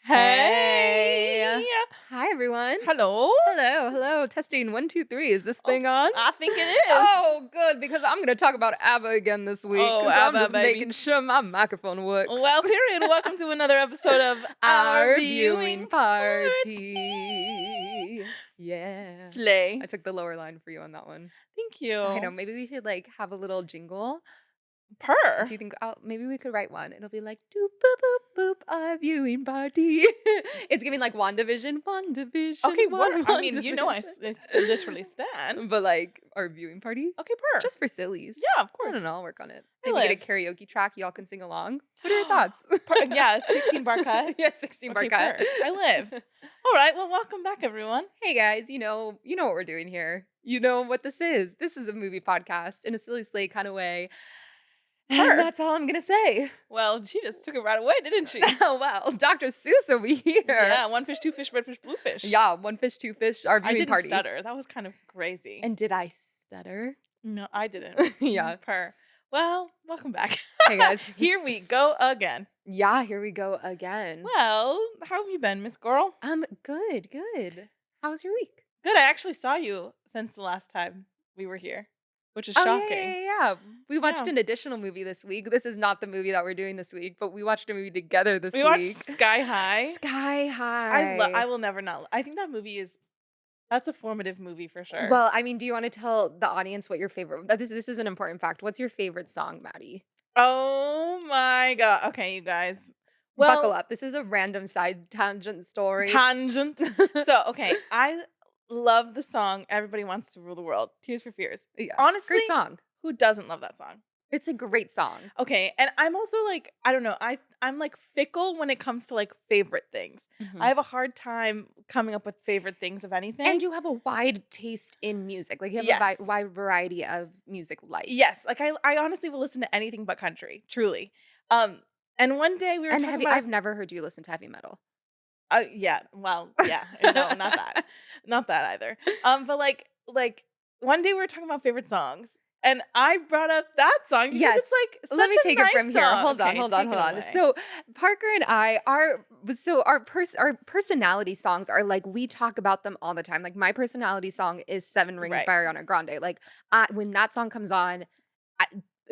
Hey. Hey! Hi, everyone. Hello. Hello. Testing 1, 2, 3. Is this thing on? I think it is. Oh, good, because I'm going to talk about ABBA again this week. Oh, Because I'm ABBA, just baby. making sure my microphone works. Well, period. Welcome to another episode of Our viewing viewing party. Yeah. Slay. I took the lower line for you on that one. Thank you. I know. Maybe we should have a little jingle. Purr. Do you think? Oh, maybe we could write one. It'll be like doop boop boop boop. Our viewing party. It's giving like WandaVision. Okay, what? I mean, you know I WandaVision. literally stand. But like our viewing party, Okay, purr. just for sillies. Yeah, of I course. don't know. I'll work on it. I Maybe get a live. karaoke track. Y'all can sing along. What are your thoughts? Yeah, 16 bar cut. Yeah, 16 bar Okay, cut. purr. I live. All right, well, welcome back, everyone. Hey guys, you know what we're doing here. You know what this is. This is a movie podcast in a silly slay kind of way. Purr. And that's all I'm gonna say. Well, she just took it right away, didn't she? Oh well, Dr. Seuss over here. Yeah, one fish, two fish, red fish, blue fish. Yeah, one fish, two fish. Our I viewing didn't party. stutter. That was kind of crazy. And did I stutter? No, I didn't. Yeah. Purr. Well, welcome back. Hey guys. Here we go again. Yeah, here we go again. Well, how have you been, Miss Girl? Good. How was your week? Good. I actually saw you since the last time we were here, which is Oh shocking. yeah. We watched Yeah. an additional movie this week. This is not the movie that we're doing this week, but we watched a movie together this We week. watched Sky High. Sky High. I will never not. I think that movie that's a formative movie for sure. Well, I mean, do you want to tell the audience what your favorite? This is an important fact. What's your favorite song, Maddie? Oh my God. Okay, you guys. Well, Buckle up. This is a random side tangent story. Tangent. So, okay, I love the song "Everybody Wants to Rule the World." Tears for Fears. Yeah, Honestly, great song. who doesn't love that song? It's a great song. Okay, and I'm also like, I don't know, I'm like fickle when it comes to like favorite things. Mhm. I have a hard time coming up with favorite things of anything. And you have a wide taste in music. Like you have Yes. a wide variety of music likes. Yes, like I honestly will listen to anything but country, truly. And one day we were And talking about I've never heard you listen to heavy metal. yeah, well, yeah, no, not that, not that either. But like one day we were talking about favorite songs, and I brought up that song because Yes. it's like such Let me a take nice it from here. song. Hold on, Okay, hold on, take hold it on. away. So Parker and I our personality songs are like we talk about them all the time. Like my personality song is Seven Rings Right. by Ariana Grande. Like when that song comes on,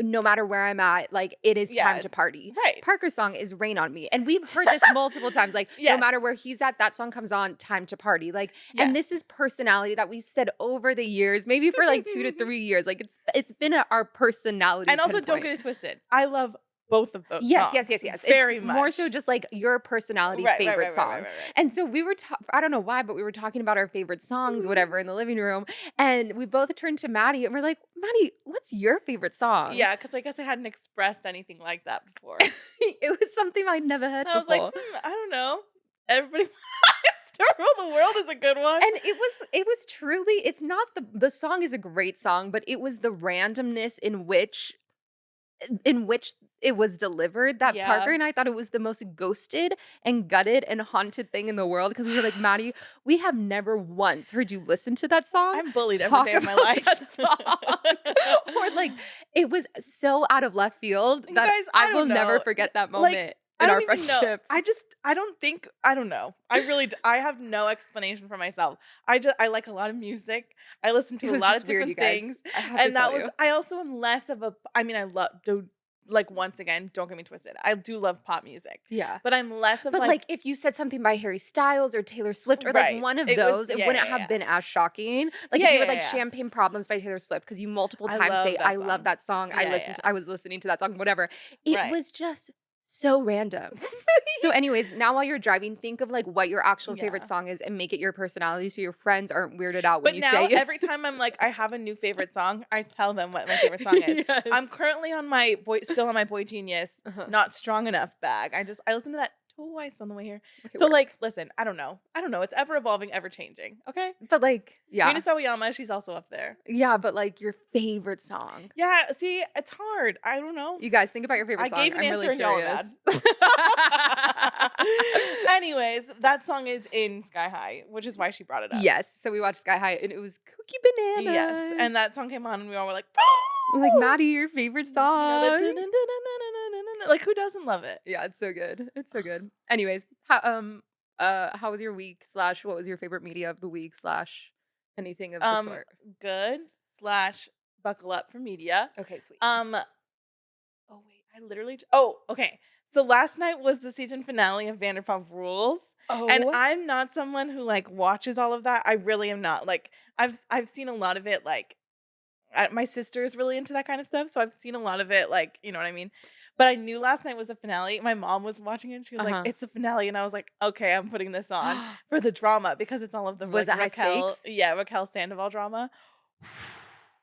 no matter where I'm at, like it is Yeah, time to party. right. Parker's song is Rain on Me. And we've heard this multiple times. Like, no matter Yes. where he's at, that song comes on, time to party. Like, Yes. and this is personality that we've said over the years, maybe for like 2 to 3 years. Like it's been our personality. And also, don't pinpoint. get it twisted. I love both of those Yes. songs. Very It's much. more so just like your personality favorite song. Right. And so we were, I don't know why, but we were talking about our favorite songs, whatever, in the living room. And we both turned to Maddie and we're like, Maddie, what's your favorite song? Yeah, because I guess I hadn't expressed anything like that before. It was something I'd never heard And I was before. like, I don't know. Everybody Wants to Rule the World is a good one. And it was truly, it's not the song is a great song, but it was the randomness in which it was delivered that Yeah. Parker and I thought it was the most ghosted and gutted and haunted thing in the world because we were like, Maddie, we have never once heard you listen to that song. I'm bullied every talk day of my about life. that song. Or like it was so out of left field You that guys, I I will don't never know. forget that Like, moment I in don't our even know. friendship. I don't know. I have no explanation for myself. I like a lot of music. I listen to It a was lot just of weird, different you guys. things. I have to And that tell was you. I also am less of a I mean I love like once again, don't get me twisted. I do love pop music. Yeah. But I'm less of But like if you said something by Harry Styles or Taylor Swift or like Right. one of It was- those, it yeah, wouldn't yeah, have yeah. been as shocking. Like Yeah, if you were yeah, like yeah. Champagne Problems by Taylor Swift because you multiple I times love say that I song. love that song. Yeah, I was listening to that song, whatever. It Right. was just so random. So anyways, now while you're driving, think of like what your actual favorite Yeah. song is and make it your personality so your friends aren't weirded out when But you now say it. every time I'm like I have a new favorite song, I tell them what my favorite song is. Yes. I'm currently still on my Boy Genius Uh-huh. Not Strong Enough bag. I listen to that twice on the way here. Okay, So word. like listen, I don't know. It's ever evolving, ever changing. Okay? But like, yeah. Mina Sawayama, she's also up there. Yeah, but like your favorite song. Yeah, see, it's hard. I don't know. You guys think about your favorite I song. gave an I'm answer really and y'all are curious. Anyways, that song is in Sky High, which is why she brought it up. Yes. So we watched Sky High and it was Cookie Bananas. Yes. And that song came on and we all were like, I'm like, Maddie, your favorite You know, song. Like, who doesn't love it? Yeah, it's so good. It's so good. Anyways, how was your week slash what was your favorite media of the week slash anything of the Um, sort? good slash buckle up for media. Okay, sweet. Um, oh wait, I literally okay. So last night was the season finale of Vanderpump Rules, and Oh, I'm not someone who like watches all of that. I really am not. Like I've seen a lot of it. Like my sister is really into that kind of stuff, so I've seen a lot of it. Like you know what I mean. But I knew last night was the finale. My mom was watching it. And she was like, uh-huh. "It's the finale," and I was like, "Okay, I'm putting this on for the drama because it's all of the Was like it high stakes? Raquel Sandoval drama."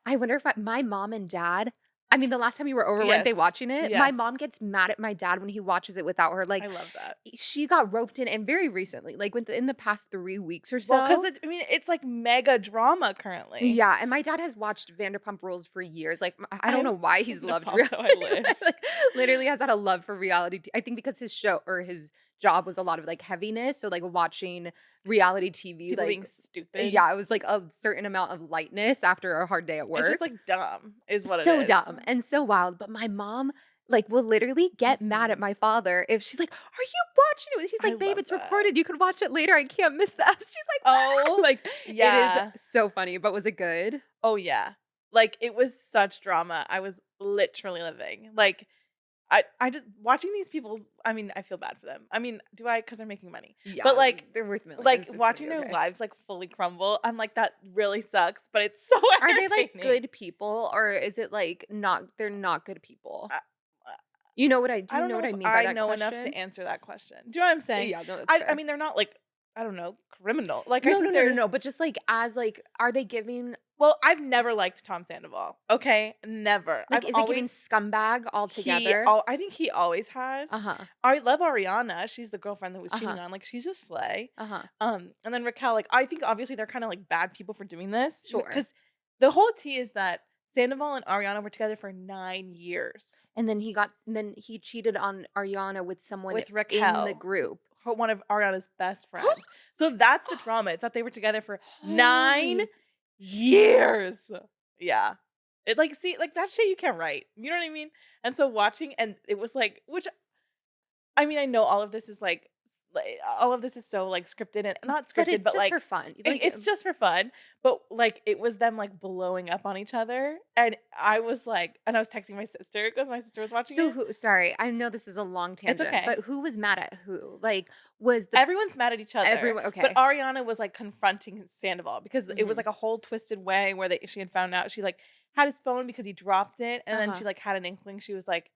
I wonder if my mom and dad I mean, the last time you were over, weren't they Yes, watching it? My yes, mom gets mad at my dad when he watches it without her. I Like, love that. she got roped in, and very recently, like within the past 3 weeks or Well, because so. I mean, it's like mega drama currently. Yeah, and my dad has watched Vanderpump Rules for years. Like, I don't I'm know why he's the loved Ponto I live. like, literally has had a love for reality. I think because his show or his job was a lot of like heaviness. So like watching reality TV, People being like stupid. yeah, it was like a certain amount of lightness after a hard day at It's just work. like dumb, is what it So is. dumb and so wild. But my mom like will literally get mad at Mhm. my father if she's like, "Are you watching it?" He's I like, "Babe, love it's that. recorded. You could watch it later. I can't miss that." She's like, "Ah!" Oh, Like it is yeah. so funny. But was it good? Oh, yeah. Like, it was such drama. I was literally living. Like, I just watching these people's I mean, I feel bad for them. I mean, do I? Because 'Cause they're making money. But, Yeah, like they're worth millions. like, It's gonna watching be their okay. lives, like, fully crumble, I'm like, "That really sucks," but it's so Are they like entertaining. good people or is it like not they're not good people? Uh, uh, You know what I do I you don't know know what if I mean by I that know enough to question? answer that question. Do you know what I'm saying? Yeah, no, that's I fair. mean, they're not, like, I don't know, criminal. Like, I No, no, think no, no, they're no, but just like as like are they giving well, I've never liked Tom Sandoval, okay? Never. like I've is it giving always scumbag altogether? I think he always has. Uh-huh. I love Ariana, she's the girlfriend that was cheating Uh-huh. on, like, she's a slay. Uh-huh. And then Raquel, like, I think obviously they're kinda, like, bad people for doing this, Sure. because the whole tea is that Sandoval and Ariana were together for 9 years And then he cheated on Ariana with someone with in the Raquel, group. one of Ariana's best friends. So that's the drama, it's that they were together for 9 Holy years. Yeah. It like see, like that shit you can't write. You know what I mean? And so watching and it was like which I mean, I know all of this is all of this is so like scripted and not but scripted, it's but just for like fun. Like it's just for fun. But like it was them like blowing up on each other. And I was like, and I was texting my sister because my sister was watching so it. who sorry, I know this is a long It's tangent, okay. but who was mad at who? Like was the Everyone's mad at each other. everyone But okay. Ariana was like confronting Sandoval because it was Mhm. like a whole twisted way where she had found out she like had his phone because he dropped it. And then Uh-huh. she like had an inkling. She was like,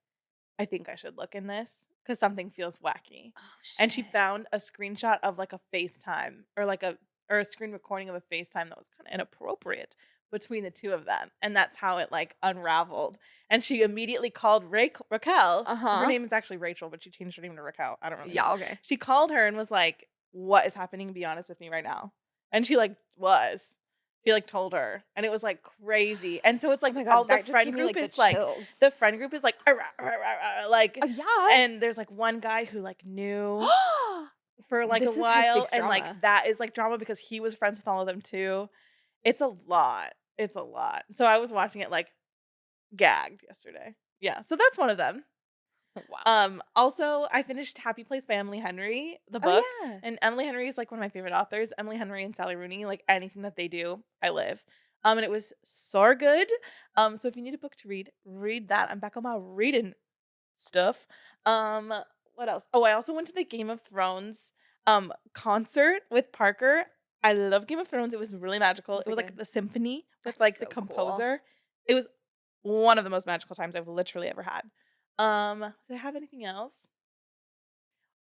I think I should look in this because something feels wacky. Oh And she shit. found a screenshot of like a FaceTime or a screen recording of a FaceTime that was kind of inappropriate between the two of them. And that's how it like unraveled. And she immediately called Raquel. Her Uh-huh. name is actually Rachel, but she changed her name to Raquel. I don't really know. Yeah, okay. She called her and was like, "What is happening? Be honest with me right now." And she like was. She like told her. And it was like crazy. And so it's Oh like my all god, the that just friend gave me group like the is like chills. the friend group is like "Arrah, arrah, arrah," like Yeah. and there's like one guy who like knew for like a This is high while stakes and like drama. that is like drama because he was friends with all of them too. It's a lot. It's a lot. So I was watching it like gagged yesterday. Yeah. So that's one of them. Wow. Also I finished Happy Place by Emily Henry, the Oh book. yeah. And Emily Henry is like one of my favorite authors. Emily Henry and Sally Rooney, like anything that they do, I live. And it was so good. So if you need a book to read, read that. I'm back on my reading stuff. Um, what else? Oh, I also went to the Game of Thrones concert with Parker. I love Game of Thrones. It was really magical. Was It it was like good? the symphony with That's like the so cool. composer. It was one of the most magical times I've literally ever had. Did I have anything else?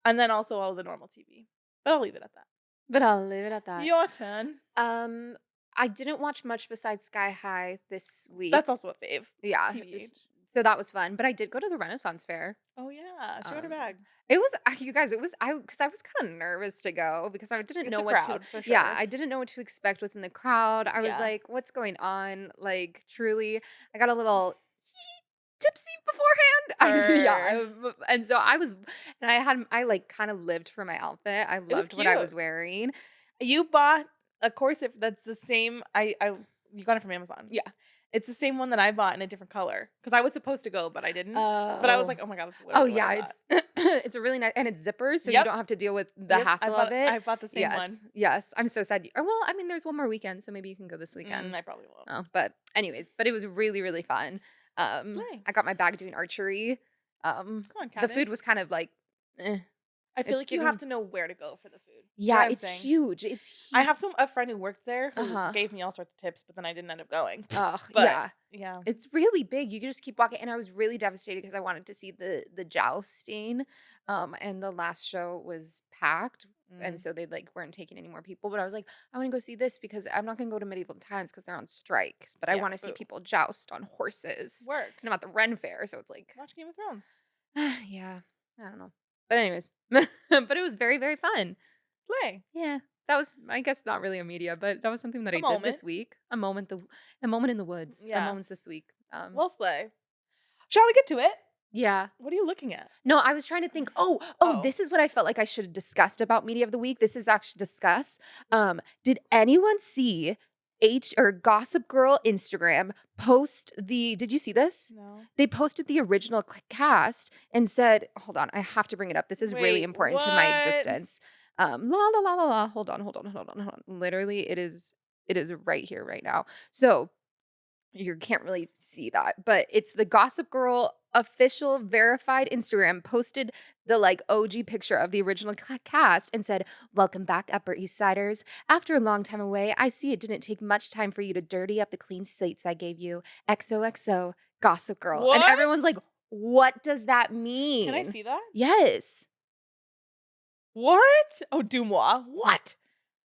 And then also all the normal TV. But I'll leave it at that. But I'll leave it at that. Your turn. Um, I didn't watch much besides Sky High this week. That's also a fave. Yeah, TBH. so that was fun. But I did go to the Renaissance Fair. Oh yeah. She got her Um, bag. it was you guys. It was because I was kind of nervous to go because I didn't It's know a what to. crowd for Yeah, sure. I didn't know what to expect within the crowd. I was Yeah. like, "What's going on?" Like, truly, I got a little tipsy beforehand. Yeah, Her. and so I like kind of lived for my outfit. I It was loved what I cute. was wearing. You bought a corset that's the same you got it from Amazon. Yeah. It's the same one that I bought in a different color because I was supposed to go, but I didn't. But I was Oh. like, "Oh my god, that's Oh, literally what I yeah, bought." it's it's a really nice and it's zippers, so you Yep, don't have to deal with the yep, hassle of it. I bought the same Yes, one. yes, I'm so sad well, I mean, there's one more weekend, so maybe you can go this weekend. I probably won't. Oh, but anyways, but it was really, really fun. Slay. I got my bag doing archery. Come on, The food Katniss. was kind of like, eh, I feel it's like you have giving to know where to go for the food. You know yeah, what I'm it's saying? huge, it's I huge. have a friend who worked there who Uh-huh. gave me all sorts of tips, but then I didn't end up going. Ugh, But yeah. yeah. It's really big. You can just keep walking, and I was really devastated because I wanted to see the jousting. And the last show was packed, and Mm, so they like weren't taking any more people. But I was like, I want to go see this because I'm not gonna go to medieval times because they're on strikes. But I yeah, want to see boo. people joust on horses. Work. And I'm at the Ren Fair, so it's like, Watch Game of Thrones. yeah, I don't know. But anyways, but it was very, very fun. Slay. Yeah. That was, I guess, not really a media, but that was something that A I did moment. this week. A moment in the woods. A Yeah. moments this week. Well, slay. Shall we get to it? Yeah. What are you looking at? No, I was trying to think, Oh. this is what I felt like I should have discussed about media of the week. This is actually discuss. Did anyone see H or Gossip Girl Instagram post did you see this? No. They posted the original cast and said, hold on, I have to bring it up. This is really Wait, important to my what? existence. La la la la la. Hold on. Literally, it is right here, right now. So you can't really see that, but it's the Gossip Girl official verified Instagram posted the like OG picture of the original cast and said, "Welcome back, Upper East Siders. After a long time away, I see it didn't take much time for you to dirty up the clean slates I gave you. XOXO, Gossip Girl." And everyone's What? like, "What does that Can I mean?" see that? Yes. What? Oh, Dumois. What?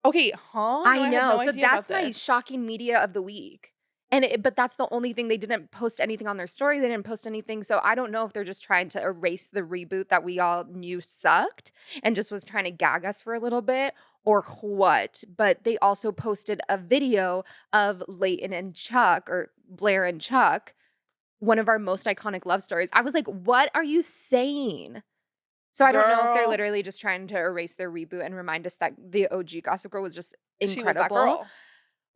Okay, huh? No, I I had know. no So idea about that's my this. shocking media of the week. But that's the only thing they didn't post anything on their story. They didn't post anything. So I don't know if they're just trying to erase the reboot that we all knew sucked and just was trying to gag us for a little bit or what. But they also posted a video of Leighton and Chuck or Blair and Chuck, one of our most iconic love stories. I was like, what are you saying? So I don't know if they're Girl, literally just trying to erase their reboot and remind us that the OG Gossip Girl was just she was that incredible girl.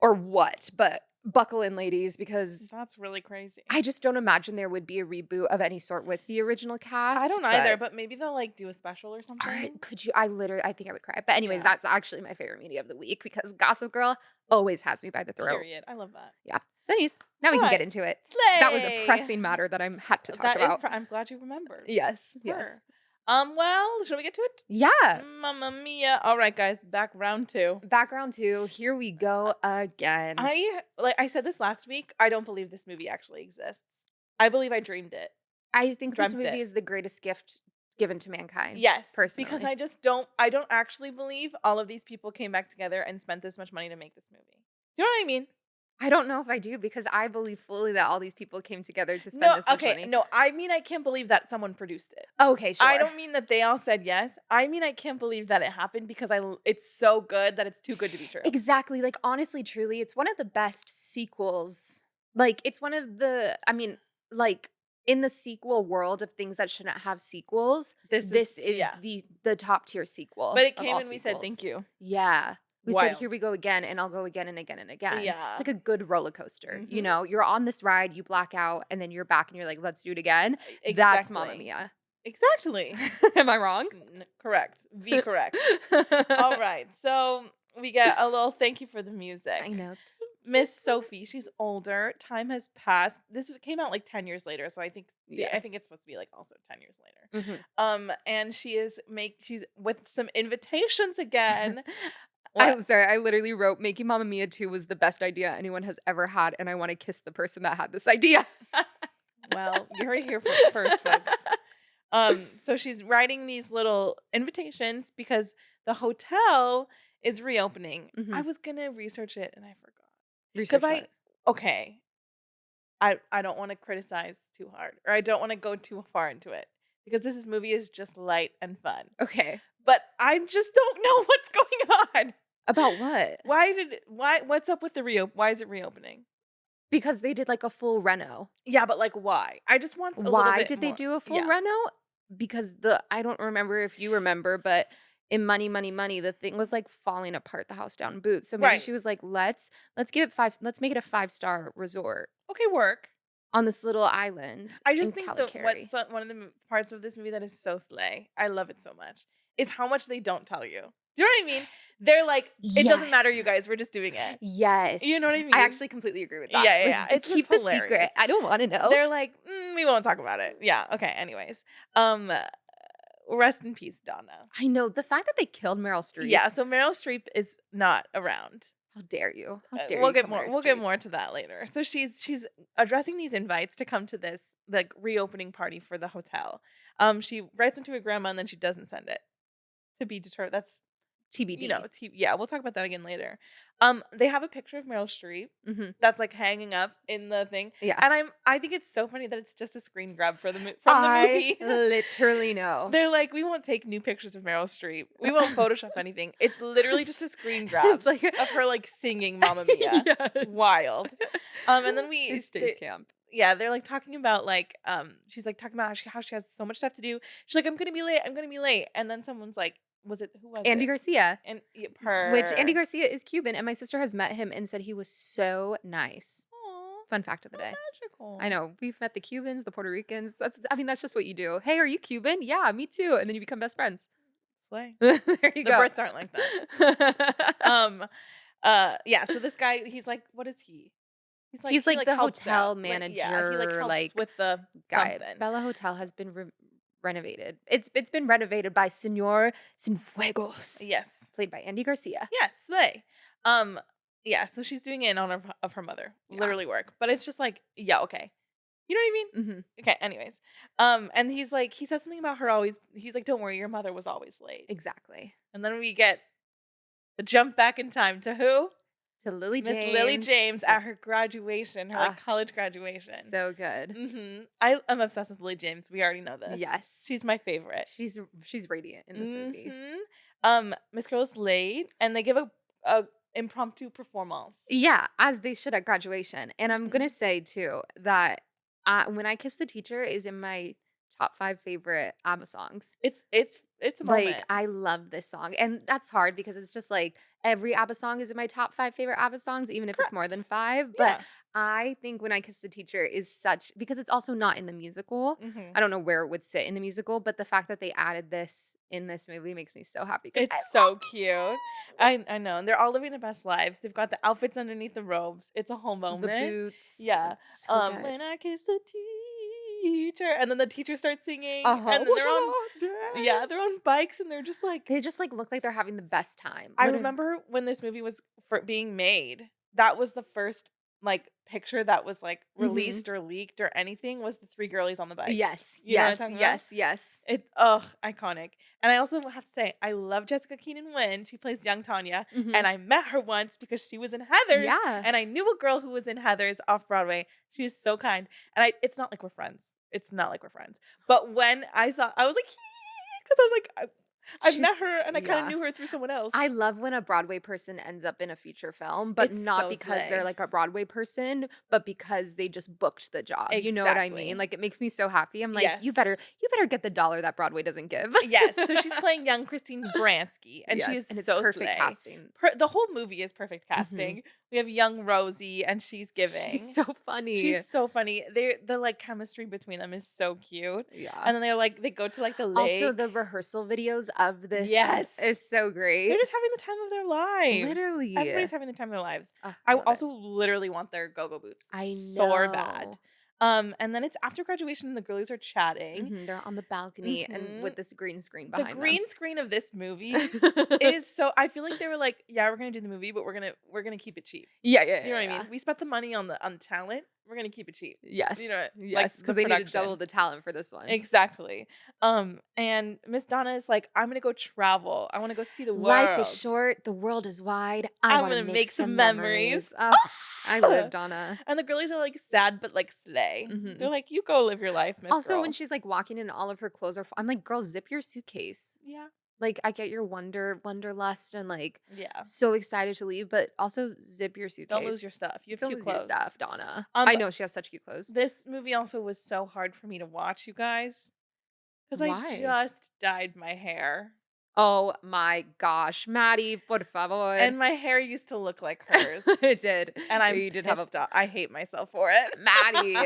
or what. But buckle in, ladies, because That's really crazy. I just don't imagine there would be a reboot of any sort with the original I cast. don't either, But but maybe they'll like do a special or all right, something. could you? I think I would cry. But anyways, Yeah. that's actually my favorite media of the week because Gossip Girl always has me by the throat. Period. I love that. Yeah. So, anyways, now we All can get right. into it. That was a Slay. pressing matter that I had to talk That is. about. I'm glad you remembered. Yes. Yes. Her. Well, should we get to it? Yeah. Mamma mia. All right, guys. Back round two. Background 2. Here we go again. I said this last week. I don't believe this movie actually exists. I believe I dreamed it. I think this Dreamt movie it. is the greatest gift given to mankind. Yes, Personally. because I just don't actually believe all of these people came back together and spent this much money to make this movie. Do you know what I mean? I don't know if I do because I believe fully that all these people came together to spend No, this much okay, money. no, I mean I can't believe that someone produced it. Okay, sure. I don't mean that they all said yes. I mean I can't believe that it happened because it's so good that it's too good to be true. Exactly. Like honestly, truly, it's one of the best sequels. Like it's one of the like in the sequel world of things that shouldn't have sequels, this is yeah. the top tier sequel. But it of came all and we said sequels. thank you. Yeah. We said, Wild. here we go again, and I'll go again and again and again. Yeah. It's like a good roller coaster. You Mhm. know, you're on this ride, you black out, and then you're back and you're like, let's do it again. Exactly. That's Mamma Mia. Exactly. Am I wrong? Correct. Be correct. All right. So we get a little thank you for the music. I know. Miss Sophie, she's older. Time has passed. This came out like 10 years later, so I think Yes. it's supposed to be like also 10 years later. Mhm. And she's with some invitations again. I'm sorry, I literally wrote Making Mamma Mia 2 was the best idea anyone has ever had, and I want to kiss the person that had this idea. Well, you heard it here first, folks. So she's writing these little invitations because the hotel is reopening. Mhm. I was gonna research it and I forgot. Research Because what? okay. I don't want to criticize too hard, or I don't want to go too far into it because this movie is just light and fun. Okay. But I just don't know what's going on. About what? What's up with why is it reopening? Because they did like a full reno. Yeah, but like why? I just want a little Why bit did they more. do a full Yeah. reno? Because I don't remember if you remember, but in Money, Money, Money, the thing was, like, falling apart, the house down in Boots, so maybe Right. she was like, let's make it a five-star resort Okay, work. on this little island I in just think that Calicari." one of the parts of this movie that is so slay, I love it so much, is how much they don't tell you. Do you know what I mean? They're like, "It doesn't matter, Yes. you guys, we're just doing it." You know Yes. what I I mean? actually completely agree with Yeah, that. yeah, Like, yeah. It's just keep the secret. hilarious. I don't wanna know. They're like, we won't talk about it." Yeah, okay, anyways. Um, rest in peace, Donna. I know, the fact that they killed Meryl Streep, Yeah, so Meryl Streep is not around. how dare you? How dare We'll you get kill more Meryl we'll get Streep? more to that later. So she's addressing these invites to come to this, like, reopening party for the hotel. She writes them to her grandma, and then she doesn't send it. To be determined. That's, TBD. yeah, we'll talk about that again later. They have a picture of Meryl Streep Mhm. that's, like, hanging up in the thing, Yeah. and I think it's so funny that it's just a screen grab for from the I movie. literally know. They're like, "We won't take new pictures of Meryl Streep. We won't Photoshop anything." It's literally just a screen grab It's like of her, like, singing Mamma Mia. yes. Wild. And then It's Space Camp. yeah, they're, like, talking about, like, she's, like, talking about how she has so much stuff to do. She's like, I'm gonna be late," and then someone's like, who was Andy it? Garcia, And yeah, which Andy per Garcia is Cuban, and my sister has met him and said he was so nice. Aw, Fun fact of the how day. I magical. know. We've met the Cubans, the Puerto Ricans. That's just what you do. "Hey, are you Cuban?" "Yeah, me too." And then you become best friends. Slay. There you The go. Brits aren't like that. Um, yeah, so this guy, he's like, what is he? He's He, like like, the helps hotel out. Like, yeah, he, like, manager, helps like, with the guy. something. Bella Hotel has been renovated. It's been renovated by Señor Cienfuegos, Yes. played by Andy Garcia. Yes, slay. Um, yeah, so she's doing it in honor of her mother. Yeah. Literally work. But it's just like, yeah, okay. You know what I mean? Mhm. Okay, anyways. And he's like, he says something about her always, he's like, "Don't worry, your mother was always late." Exactly. And then we get the jump back in time to who? To Lily Miss Lily James. James at her graduation, her, like, Ah, college graduation. so good. I am obsessed with Lily James. We already know this. Yes. She's my favorite. She's radiant in this movie. Miss Girl is late, and they give a impromptu performance. Yeah, as they should at graduation. And I'm gonna Mhm. say too that When I Kiss the Teacher is in my top 5 favorite ABBA songs. It's a Like, moment. I love this song, and that's hard because it's just like every ABBA song is in my top 5 favorite ABBA songs, even if it's more than Correct. 5. But Yeah. I think When I Kiss the Teacher is such because it's also not in the musical. Mhm. I don't know where it would sit in the musical, but the fact that they added this in this movie makes me so happy because I It's love so this cute. song. I know, and they're all living their best lives. They've got the outfits underneath the robes. It's a whole The moment. boots, Yeah. it's so good. When I kiss the teacher, and then the teacher starts singing, Uh-huh. and then What about they're on bikes, and they're just like, They just, like, look like they're having the best time. I Literally. remember when this movie was being made, that was the first, like, picture that was, like, Mhm. released or leaked or anything, was the 3 girlies on the bikes. Yes, You know what I'm yes, talking about? yes, yes. It ugh, iconic. And I also have to say, I love Jessica Keenan Wynn. She plays young Tanya, Mhm. and I met her once because she was in Heathers, Yeah. and I knew a girl who was in Heathers off Broadway. She is so kind, and it's not like we're friends. It's not like we're friends. But when I was like, because I was like, I've She's met her, and I kind of yeah. knew her through someone else. I love when a Broadway person ends up in a feature film, but It's not so because they're slay. like a Broadway person, but because they just booked the job. You know what I mean? Exactly. Like it makes me so happy. I'm like, Yes. you better get the dollar that Broadway doesn't give. Yes, so she's playing young Christine Baranski, and she Yes, is and it's so perfect slay. casting. The whole movie is perfect Mhm. casting. We have young Rosie, and she's She's giving. so funny. She's so funny. The, like, chemistry between them is so cute. Yeah. And then they go to, like, the Also, the lake. rehearsal videos of this Yes. is so They're great. just having the time of their lives. Literally. Everybody's having the time of their lives. I I love it. also literally want their go-go boots I so bad. know. And then it's after graduation, and the girlies are chatting. They're on the balcony and with Mhm. this green screen The behind them. green screen of this movie is so, I feel like they were like, "Yeah, we're gonna do the movie, but we're gonna keep it cheap." Yeah, yeah, You know yeah, what I yeah. mean? We spent the money on talent. We're gonna keep it cheap. You Yes, know, like yes, the because they need to double production. the talent for this one. Exactly. And Miss Donna is like, "I'm gonna go travel. I want to go see the Life is world. short, the world is wide. I I'm want to gonna make make some some memories." memories. Oh, I live, Donna. And the girlies are like sad, but like slay. They're Mhm. like, "You go live your life, Miss Also, when Girl." she's like walking and all of her clothes are, I'm like, girl, zip your suitcase. Yeah. Like, I get your wanderlust and like Yeah. so excited to leave, but also zip your Don't lose your suitcase. stuff. You have Don't cute lose your clothes. stuff, Donna. I Um, know she has such cute clothes. this movie also was so hard for me to watch, you guys, because I Why? just dyed my hair. Oh my gosh, Maddie, por favor. And my hair used to look like hers, It did. and I'm You did have a pissed off. I hate myself for it. Maddie.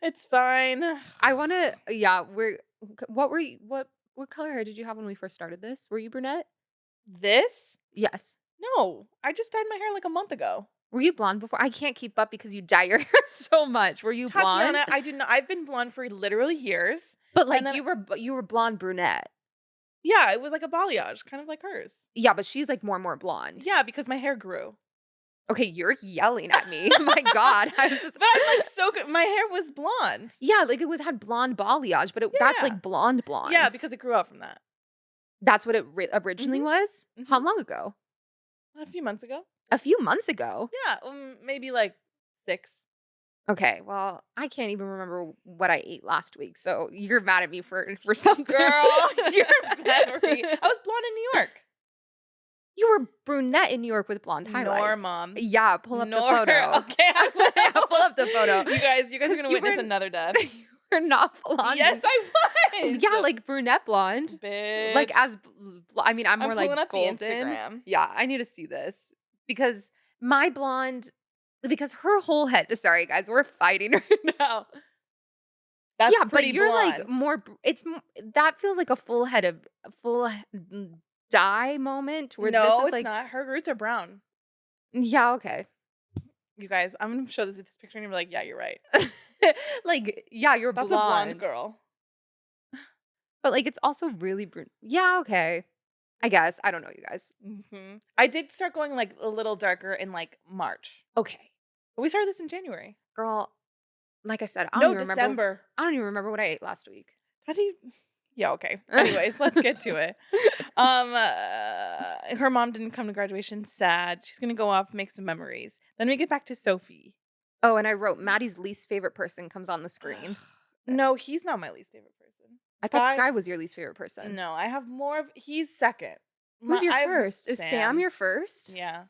It's fine. I wanna yeah, what were you what color hair did you have when we first started this? Were you brunette? This? Yes. No, I just dyed my hair like a month ago. Were you blonde before? I can't keep up because you dye your hair so much. Were you blonde? Tatiana, I do not. I've been blonde for literally years, But, and like, then you were blonde brunette. yeah, it was like a balayage, kind of like hers. Yeah, but she's, like, more and more blonde. Yeah, because my hair grew. Okay, you're yelling at me. My god. I was just But I'm like so good. My hair was blonde. Yeah, like, it was had blonde balayage, but that's, Yeah, like, blonde yeah, blonde. because it grew out from that. That's what it originally Mhm, was? How mhm. long ago? A few months ago. A few months ago? Yeah, maybe like 6. Okay, well, I can't even remember what I ate last week, so you're mad at me for something. Girl, your memory. I was blonde in New York. You were brunette in New York with blonde highlights. Mom. Yeah, pull up the Nor photo. okay, I will. Pull up the photo. You guys are 'Cause gonna you witness were another death. you were not blonde. Yes, I was. Yeah, like brunette blonde. Like Bitch. as I mean, I'm I'm more like pulling up the golden. Instagram. Yeah, I need to see this because my blonde because her whole head sorry guys, we're fighting right now. That's Yeah, but pretty you're like blonde. more that feels like a full head of a dye moment where this No, is it's like not. Her roots are brown. yeah, okay. You guys, I'm gonna show this picture and you're like, yeah, you're right. Like, yeah, you're That's a blonde blonde, girl. but, like, it's also really yeah, okay. I guess. I don't know, you guys. I did start going like a little darker in like March. Okay. But we started this in January. Girl, like I said, No, December. I don't even remember what I ate last week. How do you Yeah, okay. Anyways, let's get to it. Her mom didn't come to graduation, sad. She's gonna go off, make some memories. Then we get back to Sophie. Oh, and I wrote Maddie's least favorite person comes on the screen. No, he's not my least favorite person. I thought Sky was your least favorite person. No, I have more of he's second. Who's your I have first? Is Sam your first? Yeah.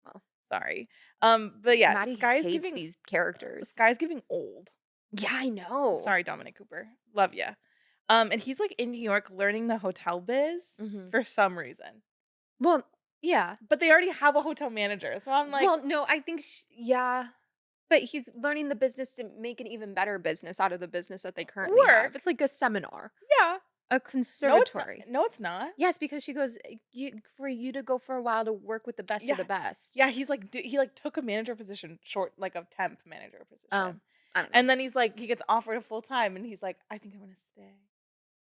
Well, Sorry. But yeah, Maddie hates these characters. Sky's giving old. Yeah, I know. Sorry, Dominic Cooper. Love ya. And he's like in New York learning the hotel biz Mhm. for some reason. Well, yeah. But they already have a hotel manager. So I'm like, Well, no, I think yeah. But he's learning the business to make an even better business out of the business that they currently have. work. It's like a seminar, Yeah. a No, it's not. conservatory. No, it's not. Yes, because she goes, for you to go for a while to work with the best of Yeah. the best. Yeah, he's like he like took a manager position short, like a temp manager position. Oh, I don't know. And then he's like, he gets offered a full time and he's like, I think I'm gonna stay.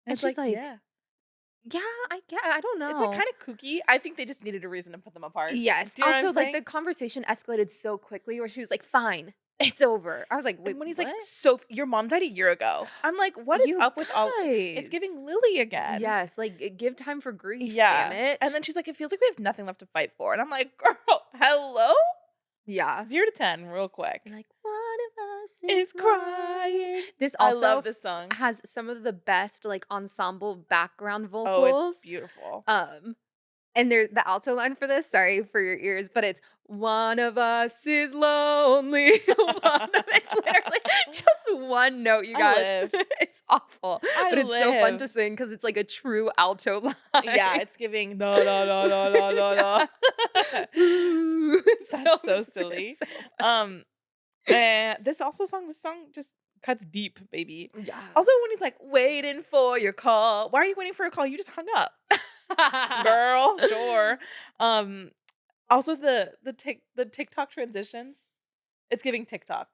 And It's she's like, yeah. yeah, I don't It's know. like kind of kooky. I think they just needed a reason to put them apart. Yes. Do you know what Also, I'm like saying? the conversation escalated so quickly where she was like, fine, it's over. I was like, wait, And when he's what? like, so your mom died a year ago. I'm like, what is You up with all it's guys. giving Lily again. Yes, like give time for grief, Yeah. damn it. And then she's like, it feels like we have nothing left to fight for. And I'm like, girl, hello? yeah. 0 to 10, real quick. Like one of us Is crying. This I also love this song. has some of the best like ensemble background Oh, it's vocals. beautiful. And there the alto line for this, sorry for your ears, but it's one of us is lonely. It's literally just one note, you I guys. live. It's awful. I But it's so fun live. to sing because it's like a true alto line. Yeah, it's giving da da da da da da da. It's That's so good. silly. It's so fun. And this song just cuts deep, baby. Yeah. Also, when he's like, waiting for your call. Why are you waiting for a call? You just hung up. Girl, sure. Also the TikTok transitions. It's giving TikTok.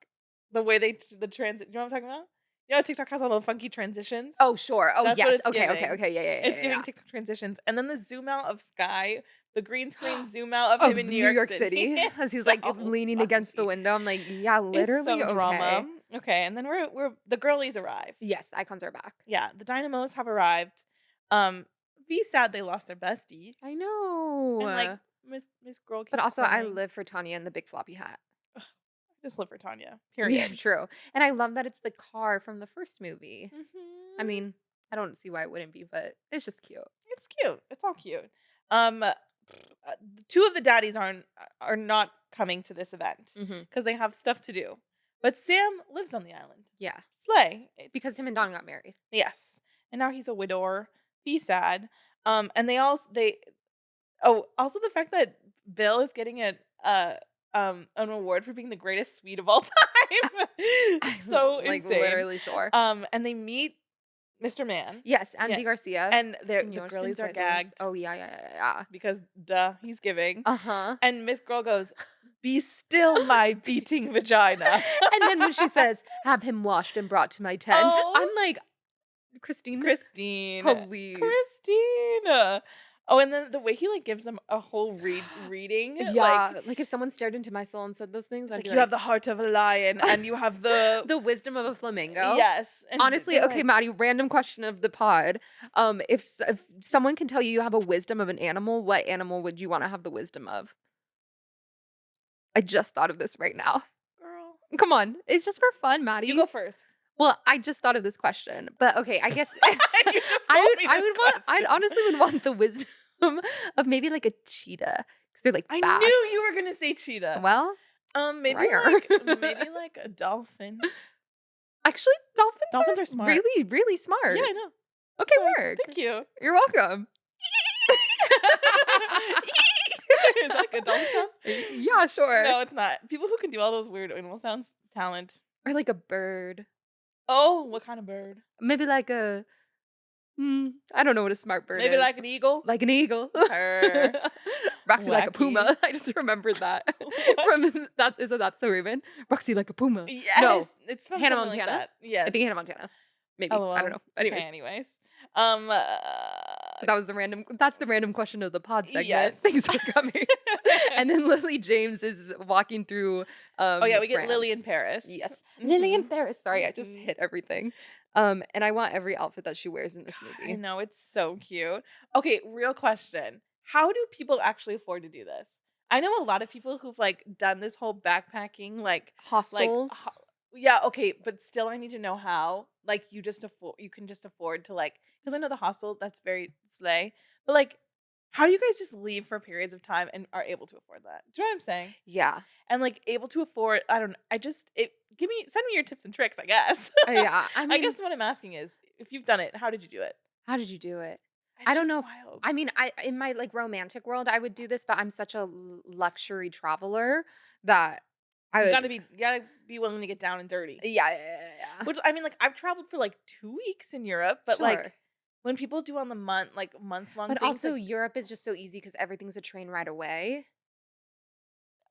The way the transit. You know what I'm talking about? You know, TikTok has all the funky transitions. Oh, sure. Oh, That's what yes. it's Okay, okay, giving. okay. Yeah, yeah, yeah. It's yeah, giving yeah. TikTok transitions, and then the zoom out of Sky, the green screen zoom out of Of him in New York City, as he's It's like so leaning against the funny. window. I'm like, yeah, It's literally. some Okay. drama. Okay, and then we're the girlies arrive. Yes, the icons are back. Yeah, the Dynamos have arrived. V sad they lost their bestie, I know. and like Miss Girl keeps But also, I crying. live for Tanya and the big floppy hat. Ugh, I just live for Tanya. Yeah, Period. true. And I love that it's the car from the first movie. I Mhm. mean, I don't see why it wouldn't be, but it's just cute. It's cute. It's all cute. Two of the daddies are not coming to this event Hmm. because they have stuff to do. But Sam lives on the island. Yeah, Slay. It's because him and Don got married. yes. And now he's a widower. Be sad. And also the fact that Bill is getting an award for being the greatest Swede of all time. I'm, So like, insane. literally sure. And they meet Mr. Man. Yes, Yeah, Andy Garcia, and the Señor Sin girlies are Pelos. gagged Oh, yeah, yeah, yeah, yeah. because duh, he's giving. Uh-huh. And Miss Girl goes, "Be still, my beating vagina." And then when she says, "Have him washed and brought to my tent," I'm Oh, like, "Christine, Christine. please." Christine. Oh, and then the way he, like, gives them a whole reading, like, Yeah, like, if someone stared into my soul and said those things, it's I'd like, be "You have like, the heart of a lion, and you have the" "The wisdom of a flamingo." Yes, and Honestly, they're okay, like, Maddie, random question of the pod. If someone can tell you you have a wisdom of an animal, what animal would you wanna have the wisdom of? I just thought of this right now. "Girl, Come on, it's just for fun, you go Maddie. first." Well, I just thought of this question, but okay, I guess You just told me this I'd question. honestly would want the wisdom of maybe like a cheetah because 'cause they're like I knew you fast. were gonna say cheetah. Well, Maybe rare. like a dolphin. Actually, dolphins Dolphins are are smart. really, really Yeah, smart. I know. Okay, Sorry. work. Thank you. You're welcome. Is that a good dolphin sound? Yeah, sure. No, it's not. People who can do all those weird animal sounds, talent. Or like a bird. Oh, what kind of bird? Maybe like a I don't know what a smart bird Maybe is. like an eagle? Like an eagle. Her. Roxy like a Wacky. puma. I just remembered that What? from that's so Raven. Roxy like a puma. Yes, No, it's from Hannah something like Montana. that. I Yes. think Hannah Montana. Maybe I don't LOL. know. Okay, Anyways, anyways. Um, uh, that's the random question of the pod segment. yes. Thanks for coming. And then Lily James is walking through Oh, yeah, we get Lily in France. Paris. Yes, Lily in Mhm. Paris. Sorry, I just Mhm. hit everything. And I want every outfit that she wears in this I movie. know, it's so cute. Okay, real question. How do people actually afford to do this? I know a lot of people who've, like, done this whole backpacking, like, Hostels. yeah, okay, but still I need to know how. Like, you can just afford to, like, because I know the hostel, that's very slay, but, like, how do you guys just leave for periods of time and are able to afford that? Do you know what I'm saying? Yeah. And, like, able to afford I don't I just it send me your tips and tricks, I guess. Yeah. I I mean, guess what I'm asking is, if you've done it, how did you do it? how did you do it? I It's don't just know if wild. I mean, I in my like romantic world, I would do this, but I'm such a luxury traveler that I would. You gotta be willing to get down and dirty. Yeah, yeah, yeah, yeah. Which I mean, like, I've traveled for, like, 2 weeks in Europe, but, Sure. like, when people do on the month-long But things, also like Europe is just so easy because everything's a train ride away.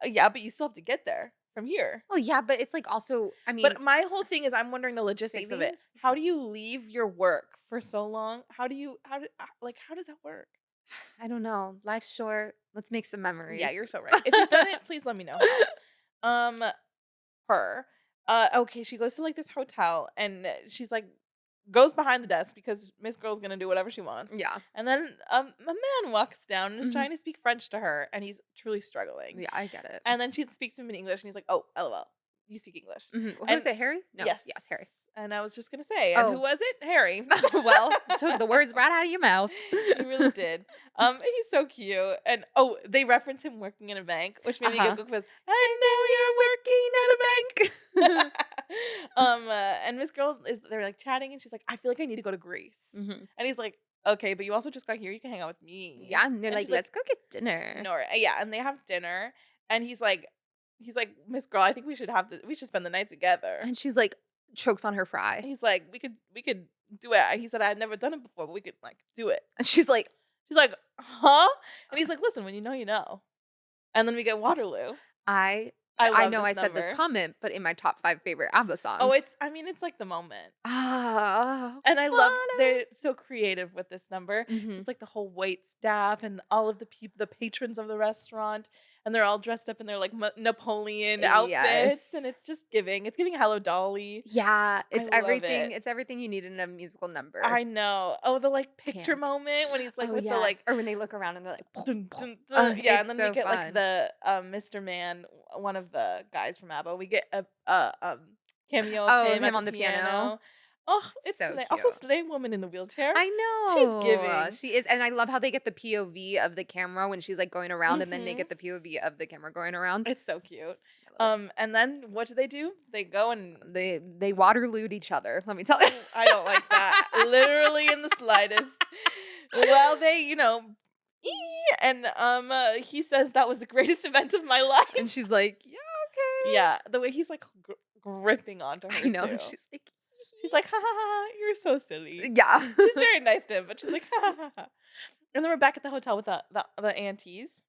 yeah, but you still have to get there from here. Well, yeah, but it's like also, I mean, But my whole thing is I'm wondering the logistics of it. savings. How do you leave your work for so long? How does that work? I don't know. Life's short. Let's make some Yeah, memories. you're so right. If you've done it, please let me know how. Um, her. Okay, she goes to, like, this hotel, and she's, like goes behind the desk because Miss Girl's gonna do whatever she wants. Yeah. And then, a man walks down and is Mhm. trying to speak French to her, and he's truly struggling. Yeah, I get it. And then she speaks to him in English, and he's like, "Oh, LOL, you speak English." Who is And it? Harry? No. yes. Yes, Harry. And I was just gonna say, and who Oh, was it? Harry. well, took the words right out of your mouth. He really did. He's so cute. And oh, they reference him working in a bank, which made me Uh-huh. go because I know you're working at a bank. And Miss Girl they're like chatting, and she's like, I feel like I need to go to Greece. Mhm. And he's like, okay, but you also just got here. You can hang out with me. Yeah, and they're And like, she's like, "Let's go get dinner." no, yeah, and they have dinner, and he's like, Miss Girl, I think we should spend the night together. And she's like, chokes on her fry. He's like, we could do it. He said I'd never done it before, but we could like do it. And she's like, She's like, huh? And he's like, listen, when you know, you know. And then we get Waterloo. I I I love know this I said this number. comment, but in my top 5 favorite ABBA Oh, songs. it's like the moment. Ah, And I love water. they're so creative with this number. Mhm. It's like the whole wait staff and all of the patrons of the restaurant, and they're all dressed up in their like Napoleon outfits, Yes. and it's just giving. It's giving Hello Dolly. Yeah, I love it. it's everything you need in a musical number. I know. Oh, the like picture Camp. moment when he's like Oh, with the yes. like Or when they look around and they're like, "Pom, dun, pom." dun, dun. Yeah, and It's then we so get like fun. the Mr. Man, one of the guys from ABBA. We get a cameo of Oh, him at him the on the piano. piano. Oh, it's So also cute. Slay Woman in the wheelchair. I She's know. giving. She is, and I love how they get the POV of the camera when she's, like, going around, and then they Mhm. get the POV of the camera going around. It's so cute. I love it. And then what do? They go and They Waterlooed each other, let me tell you. I don't like that. Literally in the slightest. Well, they, and he says that was the greatest event of my And life. she's like, "Yeah, okay." Yeah, the way he's like gripping onto I her know. too. She's like, She's like, ha ha ha, ha, you're so silly. yeah. She's very nice to him, but she's like, ha ha ha. Ha. And then we're back at the hotel with the aunties.